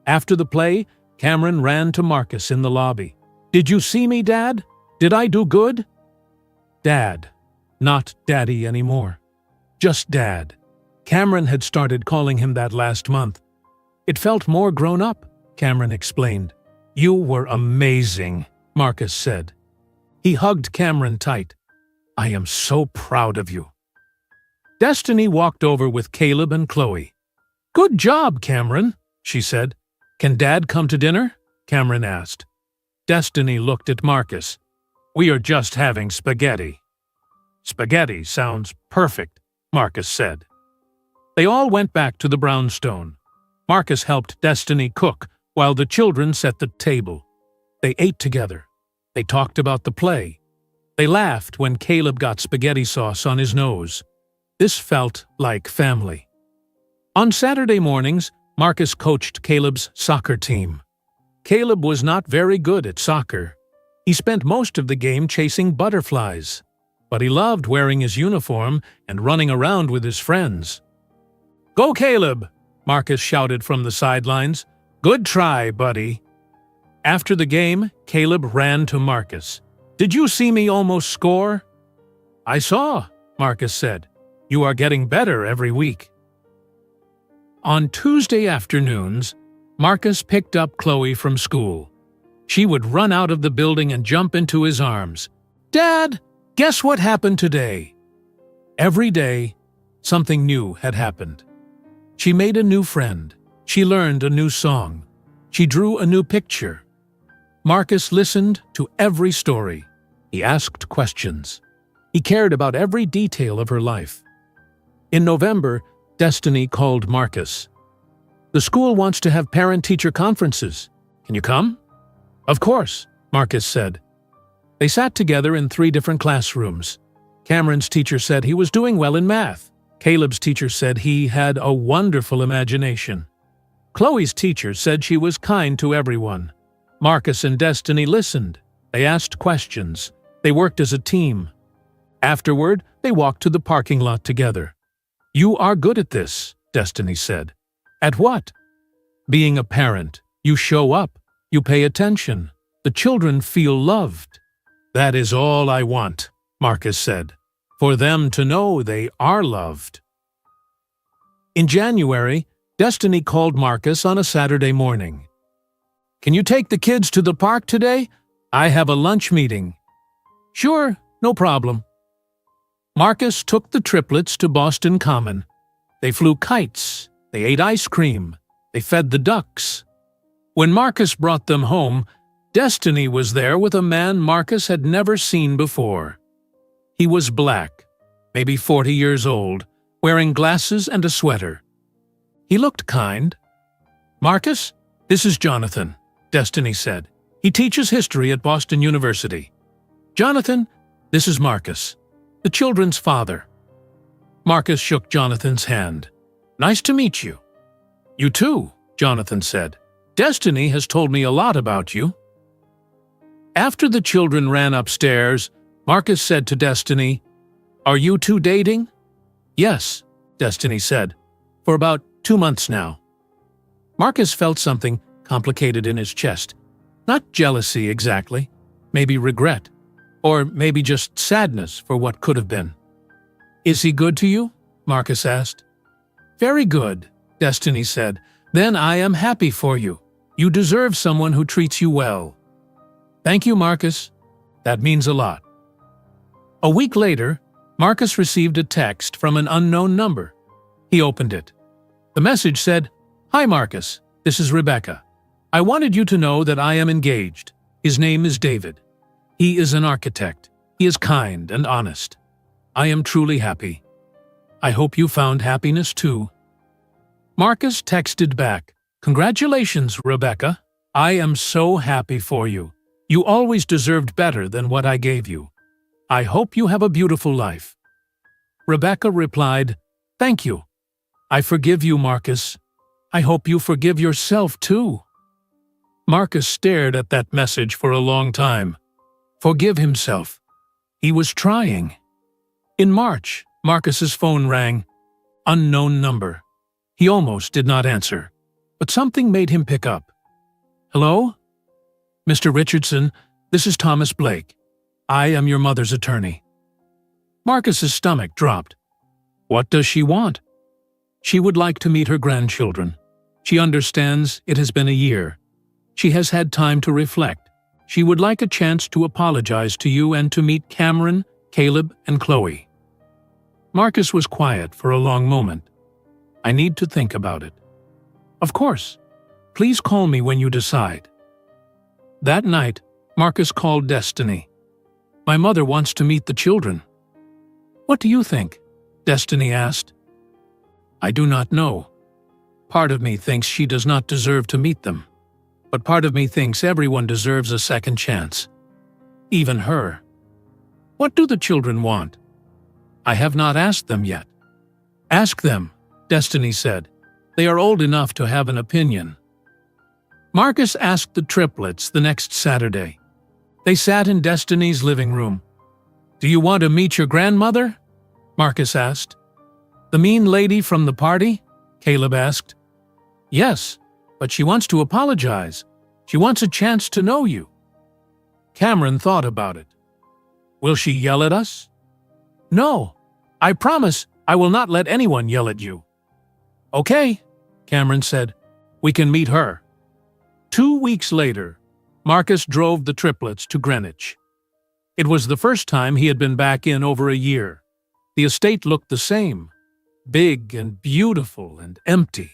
After the play, Cameron ran to Marcus in the lobby. "Did you see me, Dad? Did I do good?" Dad. Not Daddy anymore. Just Dad. Cameron had started calling him that last month. "It felt more grown up," Cameron explained. "You were amazing," Marcus said. He hugged Cameron tight. "I am so proud of you." Destiny walked over with Caleb and Chloe. "Good job, Cameron," she said. "Can Dad come to dinner?" Cameron asked. Destiny looked at Marcus. "We are just having spaghetti." "Spaghetti sounds perfect," Marcus said. They all went back to the brownstone. Marcus helped Destiny cook while the children set the table. They ate together. They talked about the play. They laughed when Caleb got spaghetti sauce on his nose. This felt like family. On Saturday mornings, Marcus coached Caleb's soccer team. Caleb was not very good at soccer. He spent most of the game chasing butterflies, but he loved wearing his uniform and running around with his friends. "Go, Caleb!" Marcus shouted from the sidelines. "Good try, buddy." After the game, Caleb ran to Marcus. "Did you see me almost score?" "I saw," Marcus said. "You are getting better every week." On Tuesday afternoons, Marcus picked up Chloe from school. She would run out of the building and jump into his arms. "Dad, guess what happened today?" Every day, something new had happened. She made a new friend. She learned a new song. She drew a new picture. Marcus listened to every story. He asked questions. He cared about every detail of her life. In November, Destiny called Marcus. "The school wants to have parent-teacher conferences. Can you come?" "Of course," Marcus said. They sat together in 3 different classrooms. Cameron's teacher said he was doing well in math. Caleb's teacher said he had a wonderful imagination. Chloe's teacher said she was kind to everyone. Marcus and Destiny listened. They asked questions. They worked as a team. Afterward, they walked to the parking lot together. "You are good at this," Destiny said. "At what?" "Being a parent. You show up. You pay attention. The children feel loved." "That is all I want," Marcus said. "For them to know they are loved." In January, Destiny called Marcus on a Saturday morning. "Can you take the kids to the park today? I have a lunch meeting." "Sure, no problem." Marcus took the triplets to Boston Common. They flew kites. They ate ice cream. They fed the ducks. When Marcus brought them home, Destiny was there with a man Marcus had never seen before. He was black, maybe 40 years old, wearing glasses and a sweater. He looked kind. "Marcus, this is Jonathan," Destiny said. "He teaches history at Boston University." "Jonathan, this is Marcus, the children's father." Marcus shook Jonathan's hand. "Nice to meet you." "You too," Jonathan said. "Destiny has told me a lot about you." After the children ran upstairs, Marcus said to Destiny, "Are you two dating?" "Yes," Destiny said, "for about 2 months now." Marcus felt something complicated in his chest. Not jealousy exactly, maybe regret, or maybe just sadness for what could have been. "Is he good to you?" Marcus asked. "Very good," Destiny said. "Then I am happy for you. You deserve someone who treats you well." "Thank you, Marcus. That means a lot." A week later, Marcus received a text from an unknown number. He opened it. The message said, "Hi, Marcus. This is Rebecca. I wanted you to know that I am engaged. His name is David. He is an architect. He is kind and honest. I am truly happy. I hope you found happiness too." Marcus texted back, "Congratulations, Rebecca. I am so happy for you. You always deserved better than what I gave you. I hope you have a beautiful life." Rebecca replied, "Thank you. I forgive you, Marcus. I hope you forgive yourself too." Marcus stared at that message for a long time. Forgive himself. He was trying. In March, Marcus's phone rang. Unknown number. He almost did not answer, but something made him pick up. "Hello? Mr. Richardson, this is Thomas Blake. I am your mother's attorney." Marcus's stomach dropped. What does she want? She would like to meet her grandchildren. She understands it has been a year. She has had time to reflect. She would like a chance to apologize to you and to meet Cameron, Caleb, and Chloe. Marcus was quiet for a long moment. "I need to think about it." "Of course. Please call me when you decide." That night, Marcus called Destiny. "My mother wants to meet the children." "What do you think?" Destiny asked. I do not know. Part of me thinks she does not deserve to meet them, but part of me thinks everyone deserves a second chance. Even her. What do the children want? I have not asked them yet. Ask them, Destiny said. They are old enough to have an opinion. Marcus asked the triplets the next Saturday. They sat in Destiny's living room. Do you want to meet your grandmother? Marcus asked. The mean lady from the party? Caleb asked. Yes, but she wants to apologize. She wants a chance to know you. Cameron thought about it. Will she yell at us? No, I promise I will not let anyone yell at you. Okay, Cameron said. We can meet her. 2 weeks later, Marcus drove the triplets to Greenwich. It was the first time he had been back in over a year. The estate looked the same, big and beautiful and empty.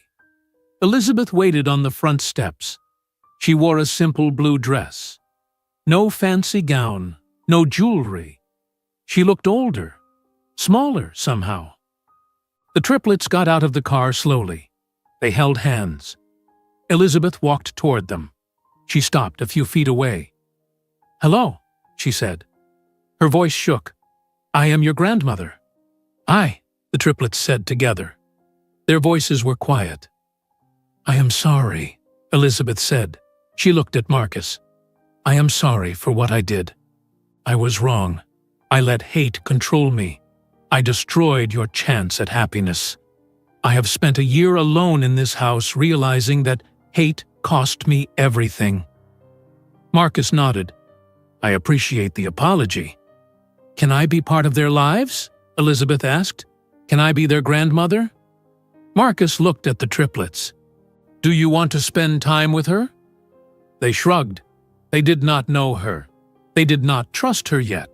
Elizabeth waited on the front steps. She wore a simple blue dress. No fancy gown, no jewelry. She looked older, smaller somehow. The triplets got out of the car slowly. They held hands. Elizabeth walked toward them. She stopped a few feet away. Hello, she said. Her voice shook. I am your grandmother. I, the triplets said together. Their voices were quiet. I am sorry, Elizabeth said. She looked at Marcus. I am sorry for what I did. I was wrong. I let hate control me. I destroyed your chance at happiness. I have spent a year alone in this house realizing that hate cost me everything. Marcus nodded. I appreciate the apology. Can I be part of their lives? Elizabeth asked. Can I be their grandmother? Marcus looked at the triplets. Do you want to spend time with her? They shrugged. They did not know her. They did not trust her yet.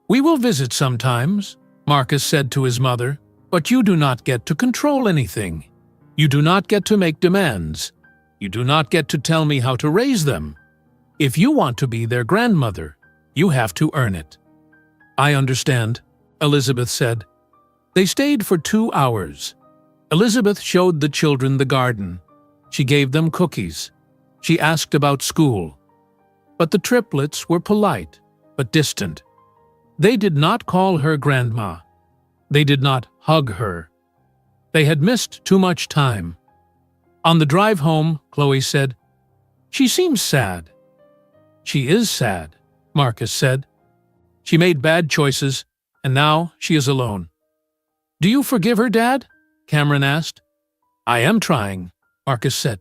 We will visit sometimes, Marcus said to his mother, but you do not get to control anything. You do not get to make demands. You do not get to tell me how to raise them. If you want to be their grandmother, you have to earn it. I understand, Elizabeth said. They stayed for 2 hours. Elizabeth showed the children the garden. She gave them cookies. She asked about school. But the triplets were polite, but distant. They did not call her grandma. They did not hug her. They had missed too much time. On the drive home, Chloe said, She seems sad. She is sad, Marcus said. She made bad choices, and now she is alone. Do you forgive her, Dad? Cameron asked. I am trying, Marcus said.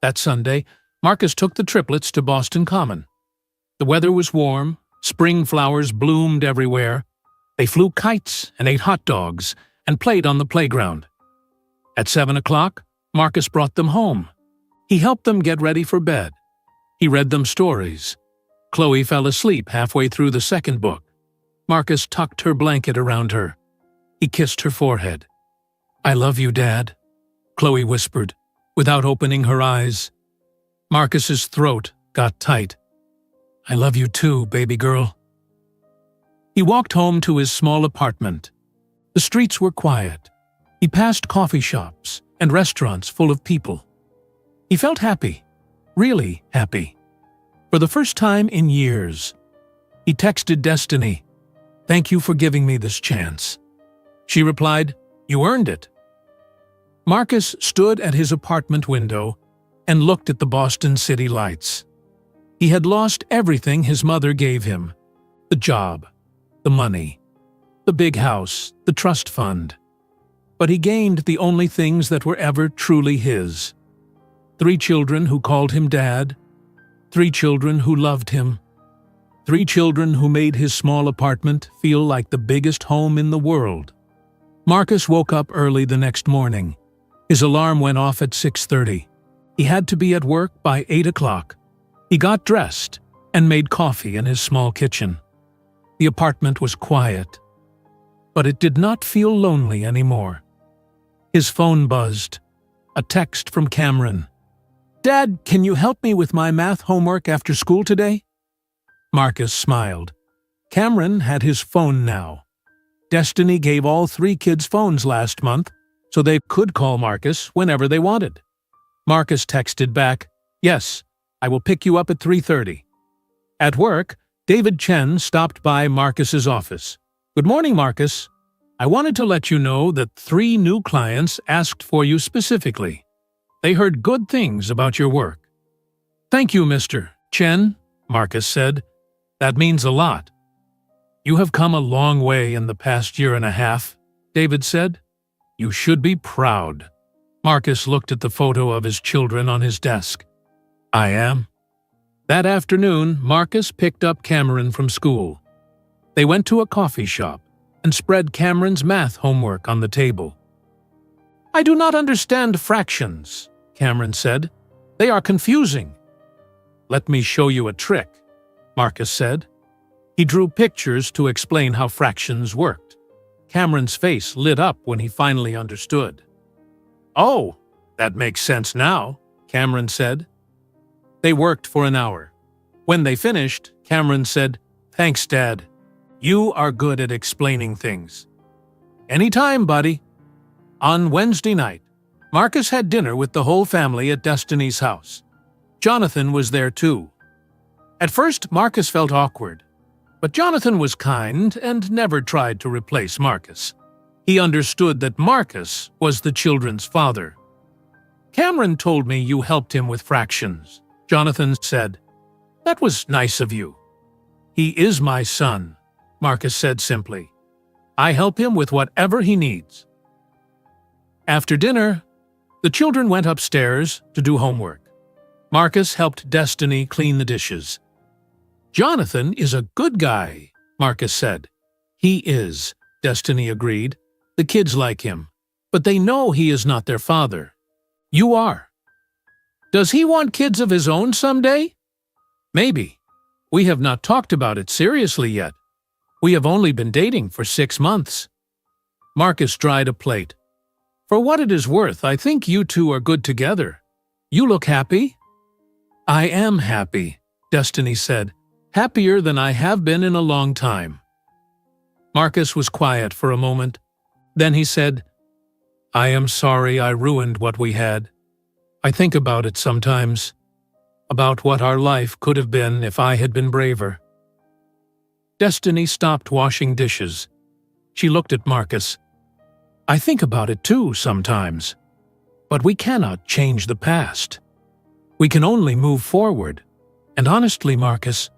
That Sunday, Marcus took the triplets to Boston Common. The weather was warm, spring flowers bloomed everywhere. They flew kites and ate hot dogs and played on the playground. At 7 o'clock, Marcus brought them home. He helped them get ready for bed. He read them stories. Chloe fell asleep halfway through the second book. Marcus tucked her blanket around her. He kissed her forehead. I love you, Dad, Chloe whispered, without opening her eyes. Marcus's throat got tight. I love you too, baby girl. He walked home to his small apartment. The streets were quiet. He passed coffee shops and restaurants full of people. He felt happy, really happy. For the first time in years, he texted Destiny, Thank you for giving me this chance. She replied, You earned it. Marcus stood at his apartment window and looked at the Boston city lights. He had lost everything his mother gave him. The job, the money, the big house, the trust fund. But he gained the only things that were ever truly his. 3 children who called him Dad. 3 children who loved him. 3 children who made his small apartment feel like the biggest home in the world. Marcus woke up early the next morning. His alarm went off at 6:30. He had to be at work by 8 o'clock. He got dressed and made coffee in his small kitchen. The apartment was quiet, but it did not feel lonely anymore. His phone buzzed. A text from Cameron. Dad, can you help me with my math homework after school today? Marcus smiled. Cameron had his phone now. Destiny gave all 3 kids phones last month, so they could call Marcus whenever they wanted. Marcus texted back, "Yes, I will pick you up at 3:30. At work, David Chen stopped by Marcus's office. "Good morning, Marcus. I wanted to let you know that 3 new clients asked for you specifically. They heard good things about your work." "Thank you, Mr. Chen," Marcus said. "That means a lot." "You have come a long way in the past year and a half," David said. "You should be proud." Marcus looked at the photo of his children on his desk. "I am." That afternoon, Marcus picked up Cameron from school. They went to a coffee shop and spread Cameron's math homework on the table. "I do not understand fractions," Cameron said. "They are confusing." "Let me show you a trick," Marcus said. He drew pictures to explain how fractions worked. Cameron's face lit up when he finally understood. "Oh, that makes sense now," Cameron said. They worked for an hour. When they finished, Cameron said, "Thanks, Dad. You are good at explaining things." "Anytime, buddy." On Wednesday night, Marcus had dinner with the whole family at Destiny's house. Jonathan was there too. At first, Marcus felt awkward, but Jonathan was kind and never tried to replace Marcus. He understood that Marcus was the children's father. "Cameron told me you helped him with fractions," Jonathan said. "That was nice of you." "He is my son," Marcus said simply. "I help him with whatever he needs." After dinner, the children went upstairs to do homework. Marcus helped Destiny clean the dishes. "Jonathan is a good guy," Marcus said. "He is," Destiny agreed. "The kids like him, but they know he is not their father. You are." "Does he want kids of his own someday?" "Maybe. We have not talked about it seriously yet. We have only been dating for 6 months." Marcus dried a plate. "For what it is worth, I think you two are good together. You look happy." "I am happy," Destiny said. "Happier than I have been in a long time." Marcus was quiet for a moment. Then he said, "I am sorry I ruined what we had. I think about it sometimes, about what our life could have been if I had been braver." Destiny stopped washing dishes. She looked at Marcus. "I think about it too sometimes. But we cannot change the past. We can only move forward. And honestly, Marcus,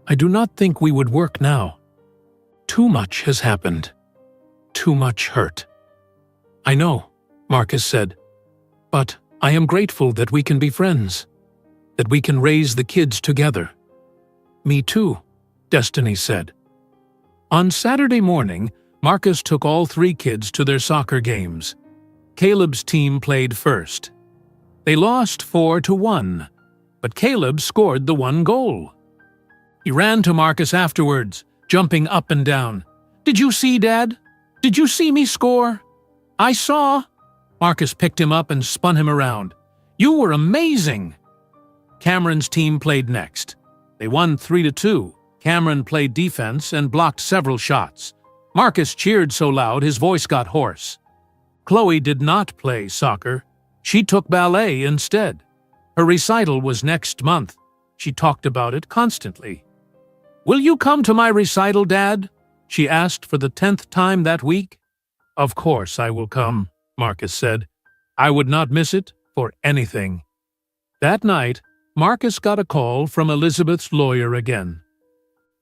I do not think we would work now. Too much has happened. Too much hurt." "I know," Marcus said. "But I am grateful that we can be friends, that we can raise the kids together." "Me too," Destiny said. On Saturday morning, Marcus took all 3 kids to their soccer games. Caleb's team played first. They lost 4-1, but Caleb scored the 1 goal. He ran to Marcus afterwards, jumping up and down. "Did you see, Dad? Did you see me score?" "I saw." Marcus picked him up and spun him around. "You were amazing." Cameron's team played next. They won 3-2. Cameron played defense and blocked several shots. Marcus cheered so loud his voice got hoarse. Chloe did not play soccer. She took ballet instead. Her recital was next month. She talked about it constantly. "Will you come to my recital, Dad?" she asked for the 10th time that week. "Of course I will come," Marcus said. "I would not miss it for anything." That night, Marcus got a call from Elizabeth's lawyer again.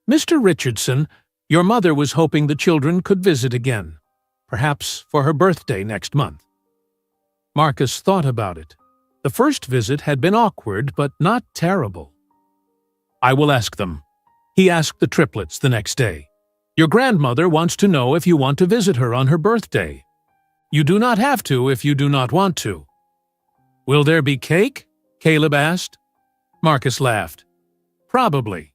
"Mr. Richardson, your mother was hoping the children could visit again, perhaps for her birthday next month." Marcus thought about it. The first visit had been awkward, but not terrible. "I will ask them." He asked the triplets the next day. "Your grandmother wants to know if you want to visit her on her birthday. You do not have to if you do not want to." "Will there be cake?" Caleb asked. Marcus laughed. "Probably."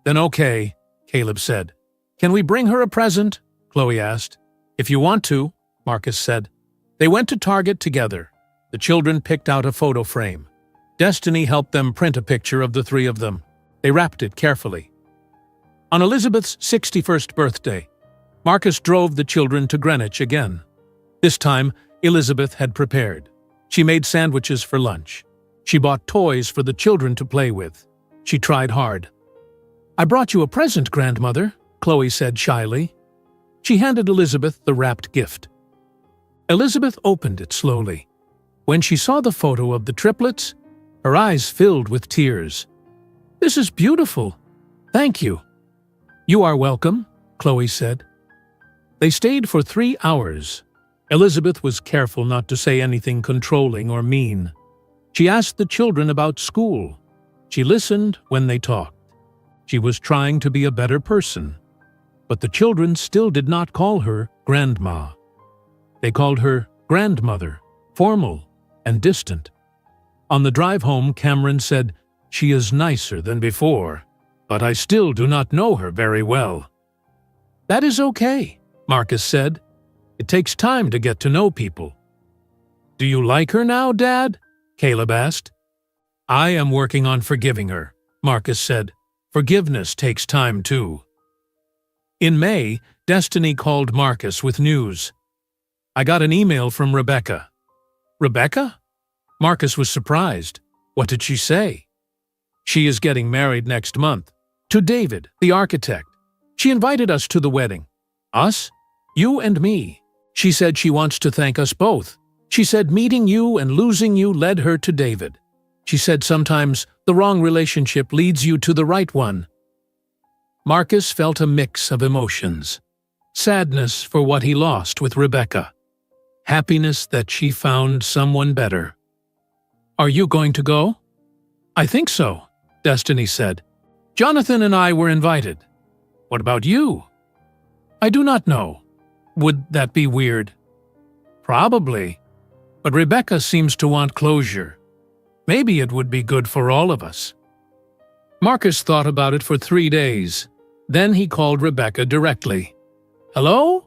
"Then okay," Caleb said. "Can we bring her a present?" Chloe asked. "If you want to," Marcus said. They went to Target together. The children picked out a photo frame. Destiny helped them print a picture of the 3 of them. They wrapped it carefully. On Elizabeth's 61st birthday, Marcus drove the children to Greenwich again. This time, Elizabeth had prepared. She made sandwiches for lunch. She bought toys for the children to play with. She tried hard. "I brought you a present, Grandmother," Chloe said shyly. She handed Elizabeth the wrapped gift. Elizabeth opened it slowly. When she saw the photo of the triplets, her eyes filled with tears. "This is beautiful. Thank you." "You are welcome," Chloe said. They stayed for 3 hours. Elizabeth was careful not to say anything controlling or mean. She asked the children about school. She listened when they talked. She was trying to be a better person. But the children still did not call her Grandma. They called her Grandmother, formal and distant. On the drive home, Cameron said, "She is nicer than before, but I still do not know her very well." "That is okay," Marcus said. "It takes time to get to know people." "Do you like her now, Dad?" Caleb asked. "I am working on forgiving her," Marcus said. "Forgiveness takes time, too." In May, Destiny called Marcus with news. "I got an email from Rebecca." "Rebecca?" Marcus was surprised. What did she say? "She is getting married next month. To David, the architect. She invited us to the wedding. Us? You and me. She said she wants to thank us both. She said meeting you and losing you led her to David. She said sometimes the wrong relationship leads you to the right one." Marcus felt a mix of emotions. Sadness for what he lost with Rebecca. Happiness that she found someone better. "Are you going to go?" "I think so," Destiny said. "Jonathan and I were invited." "What about you?" "I do not know. Would that be weird?" "Probably. But Rebecca seems to want closure. Maybe it would be good for all of us." Marcus thought about it for 3 days. Then he called Rebecca directly. "Hello?"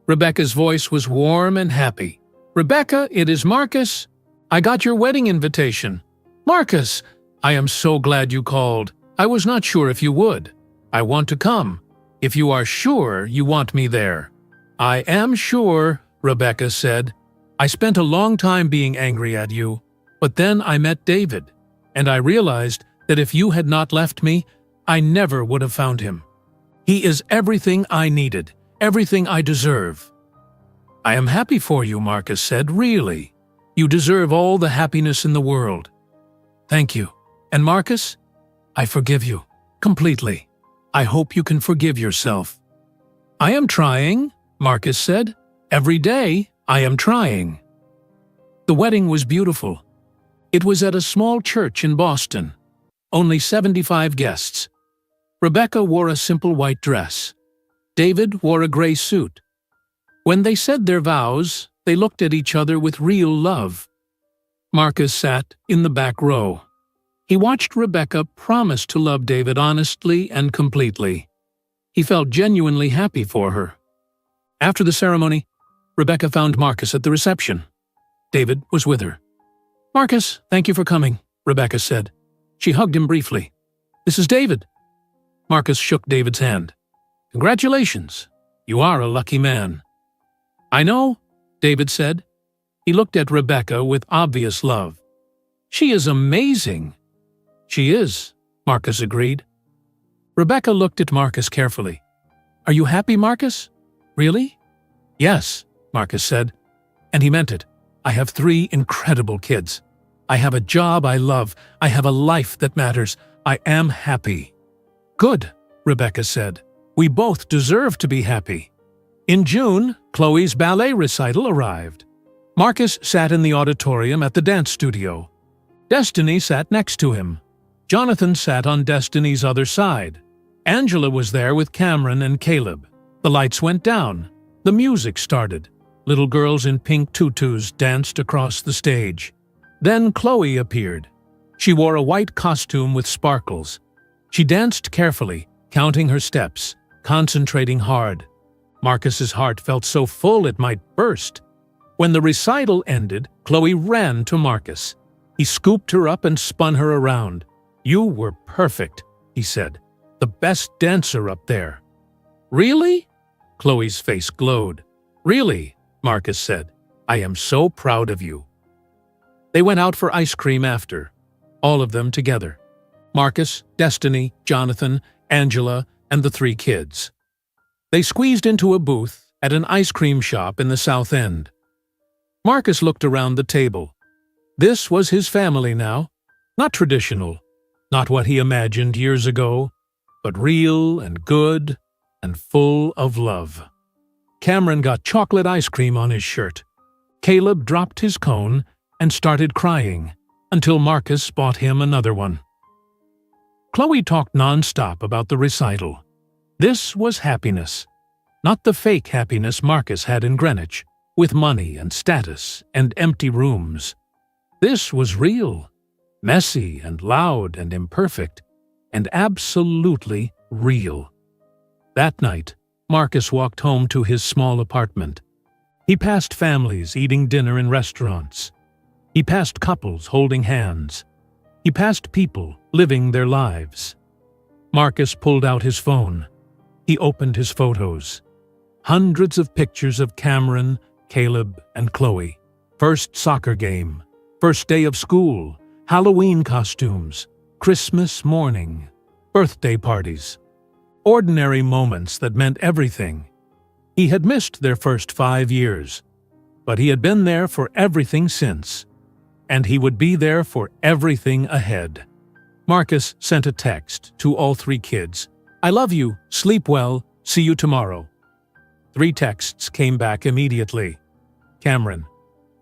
Rebecca's voice was warm and happy. "Rebecca, it is Marcus. I got your wedding invitation." "Marcus, I am so glad you called. I was not sure if you would. I want to come. If you are sure you want me there." "I am sure," Rebecca said. "I spent a long time being angry at you, but then I met David, and I realized that if you had not left me, I never would have found him. He is everything I needed, everything I deserve." "I am happy for you," Marcus said, "really. You deserve all the happiness in the world." "Thank you. And Marcus, I forgive you, completely. I hope you can forgive yourself." "I am trying," Marcus said. "Every day, I am trying." The wedding was beautiful. It was at a small church in Boston. Only 75 guests. Rebecca wore a simple white dress. David wore a gray suit. When they said their vows, they looked at each other with real love. Marcus sat in the back row. He watched Rebecca promise to love David honestly and completely. He felt genuinely happy for her. After the ceremony, Rebecca found Marcus at the reception. David was with her. "Marcus, thank you for coming," Rebecca said. She hugged him briefly. "This is David." Marcus shook David's hand. "Congratulations. You are a lucky man." "I know," David said. He looked at Rebecca with obvious love. "She is amazing." "She is," Marcus agreed. Rebecca looked at Marcus carefully. "Are you happy, Marcus? Really?" "Yes," Marcus said. And he meant it. "I have 3 incredible kids. I have a job I love. I have a life that matters. I am happy." "Good," Rebecca said. "We both deserve to be happy." In June, Chloe's ballet recital arrived. Marcus sat in the auditorium at the dance studio. Destiny sat next to him. Jonathan sat on Destiny's other side. Angela was there with Cameron and Caleb. The lights went down. The music started. Little girls in pink tutus danced across the stage. Then Chloe appeared. She wore a white costume with sparkles. She danced carefully, counting her steps, concentrating hard. Marcus's heart felt so full it might burst. When the recital ended, Chloe ran to Marcus. He scooped her up and spun her around. "You were perfect," he said. "The best dancer up there." "Really?" Chloe's face glowed. "Really," Marcus said. I am so proud of you." They went out for ice cream after, all of them together. Marcus, Destiny, Jonathan, Angela, and the 3 kids. They squeezed into a booth at an ice cream shop in the South End. Marcus looked around the table. This was his family now. Not traditional, not what he imagined years ago, but real and good and full of love. Cameron got chocolate ice cream on his shirt. Caleb dropped his cone and started crying until Marcus bought him another one. Chloe talked nonstop about the recital. This was happiness, not the fake happiness Marcus had in Greenwich, with money and status and empty rooms. This was real, messy and loud and imperfect, and absolutely real. That night, Marcus walked home to his small apartment. He passed families eating dinner in restaurants. He passed couples holding hands. He passed people living their lives. Marcus pulled out his phone. He opened his photos. Hundreds of pictures of Cameron, Caleb, and Chloe. First soccer game, first day of school, Halloween costumes, Christmas morning, birthday parties. Ordinary moments that meant everything. He had missed their first 5 years, but he had been there for everything since, and he would be there for everything ahead. Marcus sent a text to all 3 kids. "I love you, sleep well, see you tomorrow." 3 texts came back immediately. Cameron,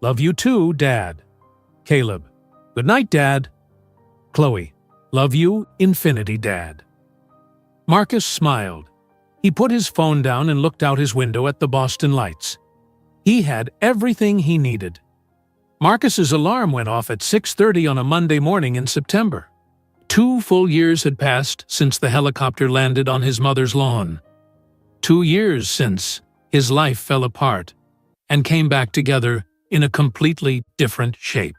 "Love you too, Dad." Caleb, "Good night, Dad." Chloe, "Love you, infinity, Dad." Marcus smiled. He put his phone down and looked out his window at the Boston lights. He had everything he needed. Marcus's alarm went off at 6:30 on a Monday morning in September. 2 full years had passed since the helicopter landed on his mother's lawn. 2 years since his life fell apart and came back together in a completely different shape.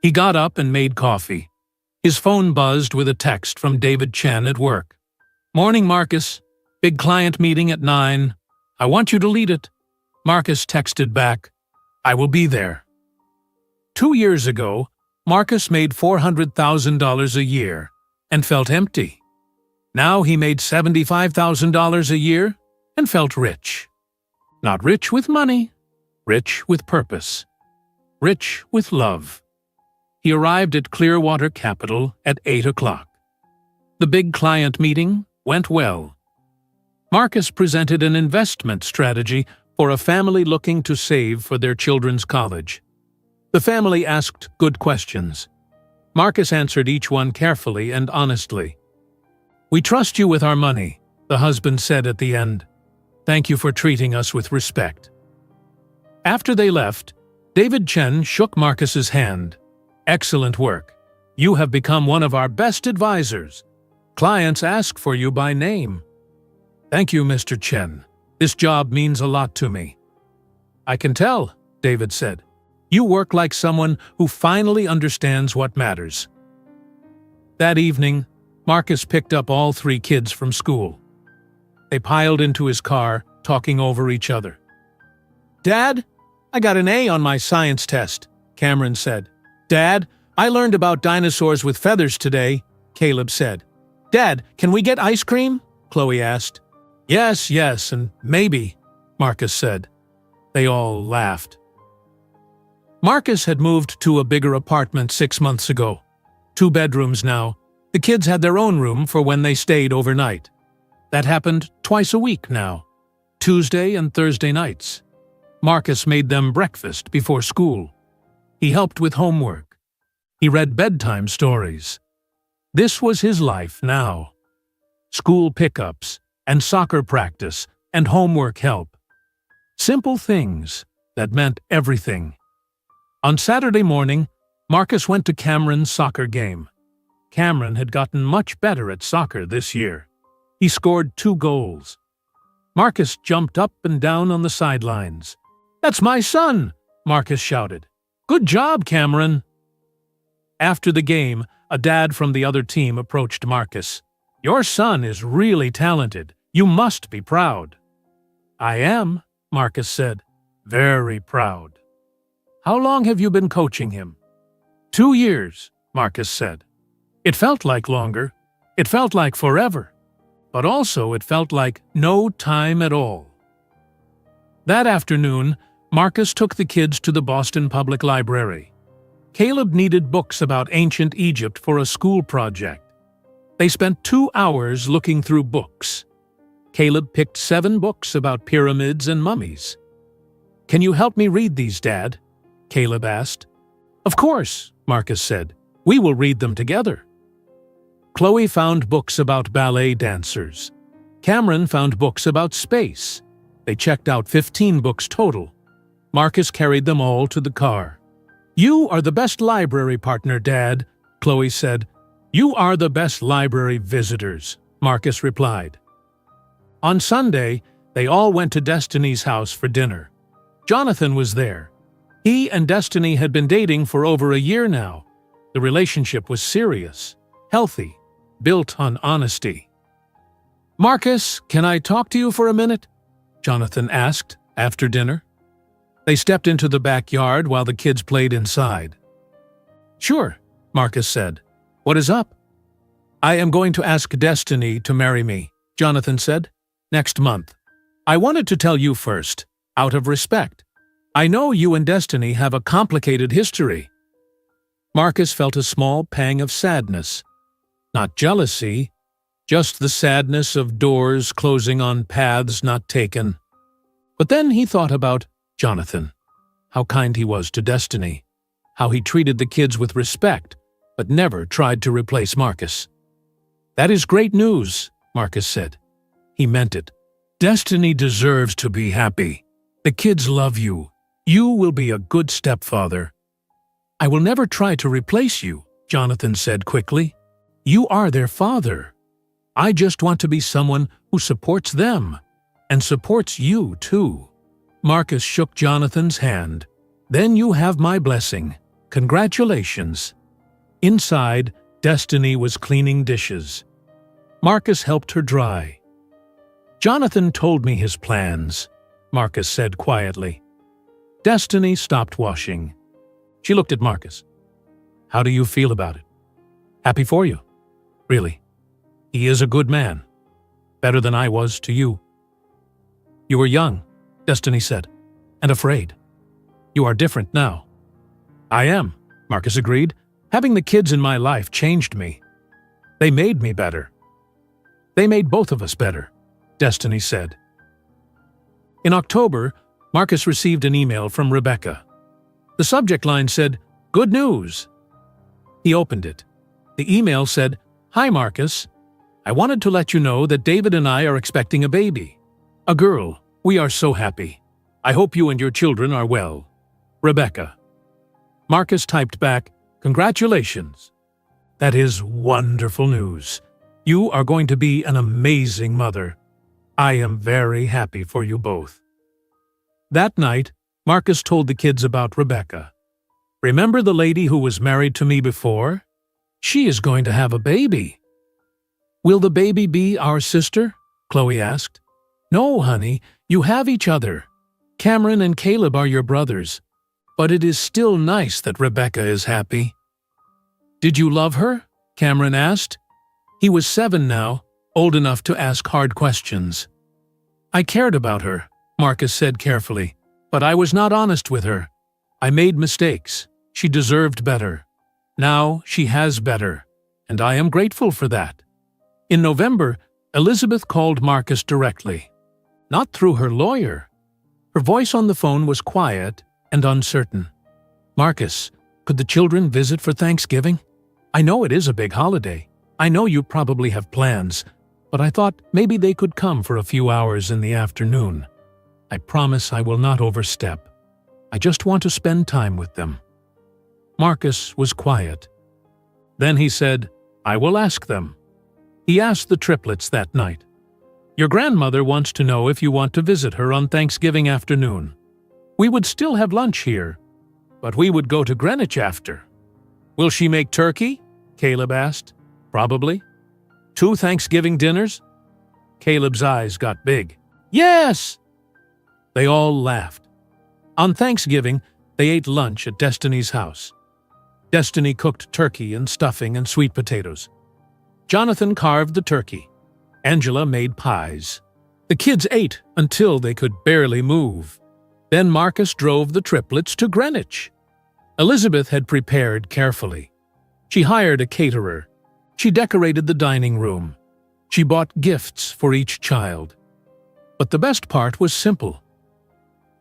He got up and made coffee. His phone buzzed with a text from David Chen at work. "Morning, Marcus. Big client meeting at 9. I want you to lead it." Marcus texted back, "I will be there." 2 years ago, Marcus made $400,000 a year and felt empty. Now he made $75,000 a year and felt rich. Not rich with money, rich with purpose, rich with love. He arrived at Clearwater Capital at 8 o'clock. The big client meeting went well. Marcus presented an investment strategy for a family looking to save for their children's college. The family asked good questions. Marcus answered each one carefully and honestly. "We trust you with our money," the husband said at the end. "Thank you for treating us with respect." After they left, David Chen shook Marcus's hand. "Excellent work. You have become one of our best advisors. Clients ask for you by name." "Thank you, Mr. Chen. This job means a lot to me." "I can tell," David said. "You work like someone who finally understands what matters." That evening, Marcus picked up all 3 kids from school. They piled into his car, talking over each other. "Dad, I got an A on my science test," Cameron said. "Dad, I learned about dinosaurs with feathers today," Caleb said. "Dad, can we get ice cream?" Chloe asked. Yes, and maybe," Marcus said. They all laughed. Marcus had moved to a bigger apartment 6 months ago. 2 bedrooms now. The kids had their own room for when they stayed overnight. That happened twice a week now, Tuesday and Thursday nights. Marcus made them breakfast before school. He helped with homework. He read bedtime stories. This was his life now. School pickups, and soccer practice, and homework help. Simple things that meant everything. On Saturday morning, Marcus went to Cameron's soccer game. Cameron had gotten much better at soccer this year. He scored 2 goals. Marcus jumped up and down on the sidelines. "That's my son!" Marcus shouted. "Good job, Cameron!" After the game, a dad from the other team approached Marcus. "Your son is really talented. You must be proud." "I am," Marcus said. "Very proud." How long have you been coaching him? 2 years, Marcus said. It felt like longer. It felt like forever. But also it felt like no time at all. That afternoon, Marcus took the kids to the Boston Public Library. Caleb needed books about ancient Egypt for a school project. They spent 2 hours looking through books. Caleb picked 7 books about pyramids and mummies. "Can you help me read these, Dad?" Caleb asked. "Of course," Marcus said. "We will read them together." Chloe found books about ballet dancers. Cameron found books about space. They checked out 15 books total. Marcus carried them all to the car. "You are the best library partner, Dad," Chloe said. "You are the best library visitors," Marcus replied. On Sunday, they all went to Destiny's house for dinner. Jonathan was there. He and Destiny had been dating for over a year now. The relationship was serious, healthy, built on honesty. "Marcus, can I talk to you for a minute?" Jonathan asked after dinner. They stepped into the backyard while the kids played inside. "Sure," Marcus said. "What is up?" "I am going to ask Destiny to marry me," Jonathan said, "next month. I wanted to tell you first, out of respect. I know you and Destiny have a complicated history." Marcus felt a small pang of sadness. Not jealousy, just the sadness of doors closing on paths not taken. But then he thought about Jonathan, how kind he was to Destiny, how he treated the kids with respect, but never tried to replace Marcus. "That is great news," Marcus said. He meant it. "Destiny deserves to be happy. The kids love you. You will be a good stepfather." "I will never try to replace you," Jonathan said quickly. "You are their father. I just want to be someone who supports them, and supports you too." Marcus shook Jonathan's hand. "Then you have my blessing. Congratulations." Inside, Destiny was cleaning dishes. Marcus helped her dry. "Jonathan told me his plans," Marcus said quietly. Destiny stopped washing. She looked at Marcus. "How do you feel about it?" "Happy for you. Really. He is a good man. Better than I was to you." "You were young," Destiny said, "and afraid. You are different now." "I am," Marcus agreed. "Having the kids in my life changed me. They made me better." "They made both of us better," Destiny said. In October, Marcus received an email from Rebecca. The subject line said, "Good news." He opened it. The email said, "Hi, Marcus. I wanted to let you know that David and I are expecting a baby. A girl. We are so happy. I hope you and your children are well. Rebecca." Marcus typed back, "Congratulations. That is wonderful news. You are going to be an amazing mother. I am very happy for you both." That night, Marcus told the kids about Rebecca. "Remember the lady who was married to me before? She is going to have a baby." "Will the baby be our sister?" Chloe asked. "No, honey, you have each other. Cameron and Caleb are your brothers. But it is still nice that Rebecca is happy." "Did you love her?" Cameron asked. He was 7 now, old enough to ask hard questions. "I cared about her," Marcus said carefully, "but I was not honest with her. I made mistakes. She deserved better. Now she has better, and I am grateful for that." In November, Elizabeth called Marcus directly. Not through her lawyer. Her voice on the phone was quiet and uncertain. "Marcus, could the children visit for Thanksgiving? I know it is a big holiday. I know you probably have plans, but I thought maybe they could come for a few hours in the afternoon. I promise I will not overstep. I just want to spend time with them." Marcus was quiet. Then he said, "I will ask them." He asked the triplets that night. "Your grandmother wants to know if you want to visit her on Thanksgiving afternoon. We would still have lunch here, but we would go to Greenwich after." "Will she make turkey?" Caleb asked. "Probably." "2 Thanksgiving dinners?" Caleb's eyes got big. "Yes!" They all laughed. On Thanksgiving, They ate lunch at Destiny's house. Destiny cooked turkey and stuffing and sweet potatoes. Jonathan carved the turkey. Angela made pies. The kids ate until they could barely move. Then Marcus drove the triplets to Greenwich. Elizabeth had prepared carefully. She hired a caterer. She decorated the dining room. She bought gifts for each child. But the best part was simple.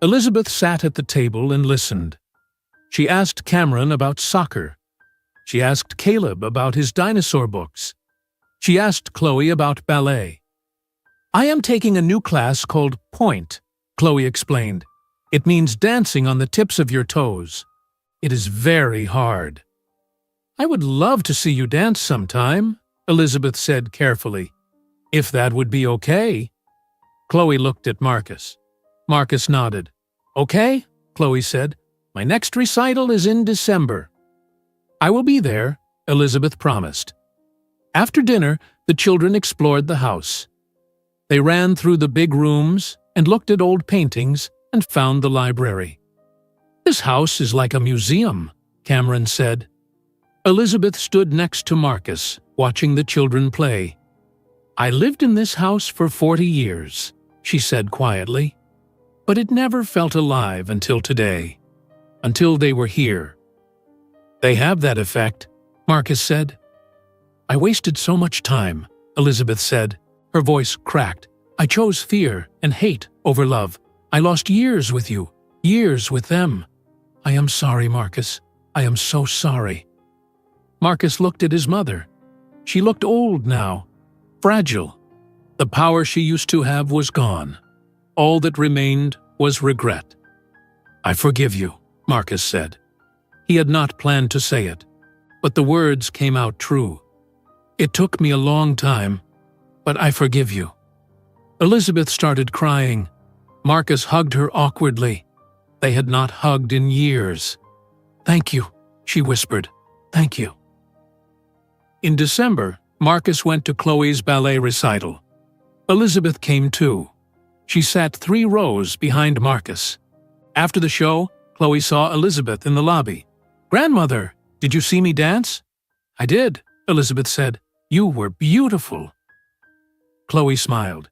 Elizabeth sat at the table and listened. She asked Cameron about soccer. She asked Caleb about his dinosaur books. She asked Chloe about ballet. "I am taking a new class called Point," Chloe explained. "It means dancing on the tips of your toes. It is very hard." "I would love to see you dance sometime," Elizabeth said carefully. "If that would be okay." Chloe looked at Marcus. Marcus nodded. "Okay," Chloe said. "My next recital is in December." "I will be there," Elizabeth promised. After dinner, the children explored the house. They ran through the big rooms and looked at old paintings and found the library. "This house is like a museum," Cameron said. Elizabeth stood next to Marcus, watching the children play. "I lived in this house for 40 years, she said quietly. "But it never felt alive until today. Until they were here." "They have that effect," Marcus said. "I wasted so much time," Elizabeth said. Her voice cracked. "I chose fear and hate over love. I lost years with you, years with them. I am sorry, Marcus. I am so sorry." Marcus looked at his mother. She looked old now, fragile. The power she used to have was gone. All that remained was regret. "I forgive you," Marcus said. He had not planned to say it, but the words came out true. "It took me a long time, but I forgive you." Elizabeth started crying. Marcus hugged her awkwardly. They had not hugged in years. "Thank you," she whispered. "Thank you." In December, Marcus went to Chloe's ballet recital. Elizabeth came too. She sat 3 rows behind Marcus. After the show, Chloe saw Elizabeth in the lobby. "Grandmother, did you see me dance?" "I did," Elizabeth said. "You were beautiful." Chloe smiled.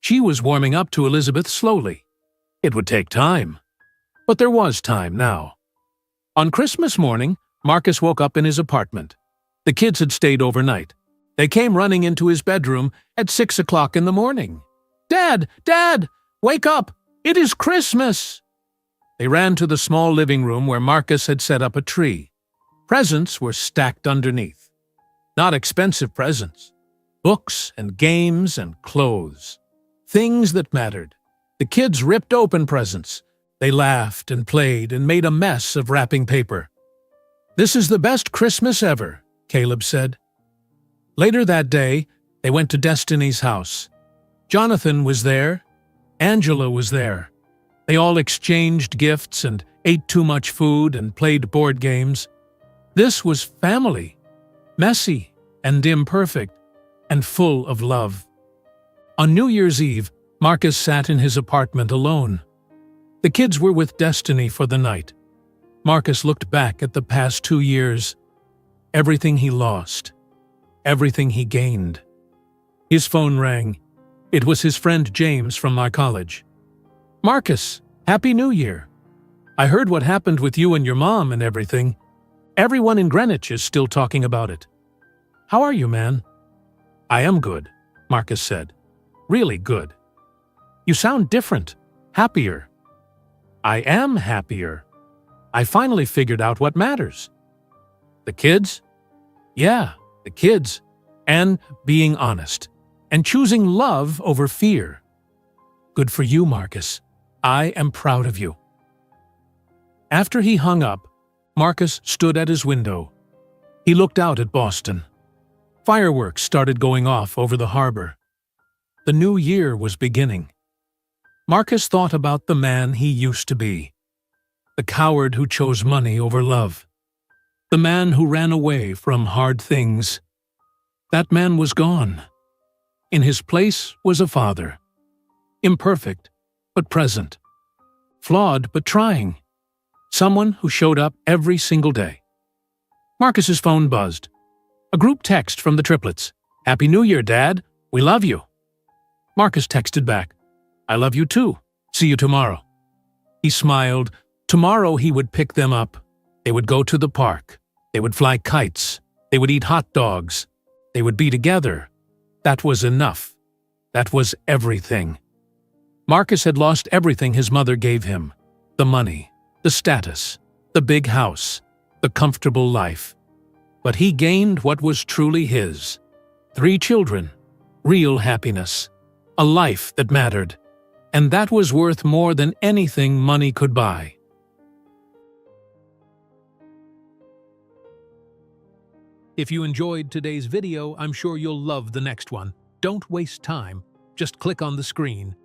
She was warming up to Elizabeth slowly. It would take time. But there was time now. On Christmas morning, Marcus woke up in his apartment. The kids had stayed overnight. They came running into his bedroom at 6 o'clock in the morning. "Dad! Dad! Wake up! It is Christmas!" They ran to the small living room where Marcus had set up a tree. Presents were stacked underneath. Not expensive presents. Books and games and clothes. Things that mattered. The kids ripped open presents. They laughed and played and made a mess of wrapping paper. "This is the best Christmas ever," Caleb said. Later that day, they went to Destiny's house. Jonathan was there. Angela was there. They all exchanged gifts and ate too much food and played board games. This was family, messy and imperfect, and full of love. On New Year's Eve, Marcus sat in his apartment alone. The kids were with Destiny for the night. Marcus looked back at the past 2 years. Everything he lost. Everything he gained. His phone rang. It was his friend James from my college. "Marcus, Happy New Year. I heard what happened with you and your mom and everything. Everyone in Greenwich is still talking about it. How are you, man?" "I am good," Marcus said. "Really good." "You sound different, happier." "I am happier. I finally figured out what matters." "The kids?" "Yeah, the kids. And being honest. And choosing love over fear." "Good for you, Marcus. I am proud of you." After he hung up, Marcus stood at his window. He looked out at Boston. Fireworks started going off over the harbor. The new year was beginning. Marcus thought about the man he used to be. The coward who chose money over love. The man who ran away from hard things. That man was gone. In his place was a father. Imperfect, but present. Flawed, but trying. Someone who showed up every single day. Marcus's phone buzzed. A group text from the triplets. "Happy New Year, Dad. We love you." Marcus texted back, "I love you too. See you tomorrow." He smiled. Tomorrow he would pick them up. They would go to the park. They would fly kites. They would eat hot dogs. They would be together. That was enough. That was everything. Marcus had lost everything his mother gave him. The money, the status, the big house, the comfortable life. But he gained what was truly his. 3 children, real happiness, a life that mattered. And that was worth more than anything money could buy. If you enjoyed today's video, I'm sure you'll love the next one. Don't waste time. Just click on the screen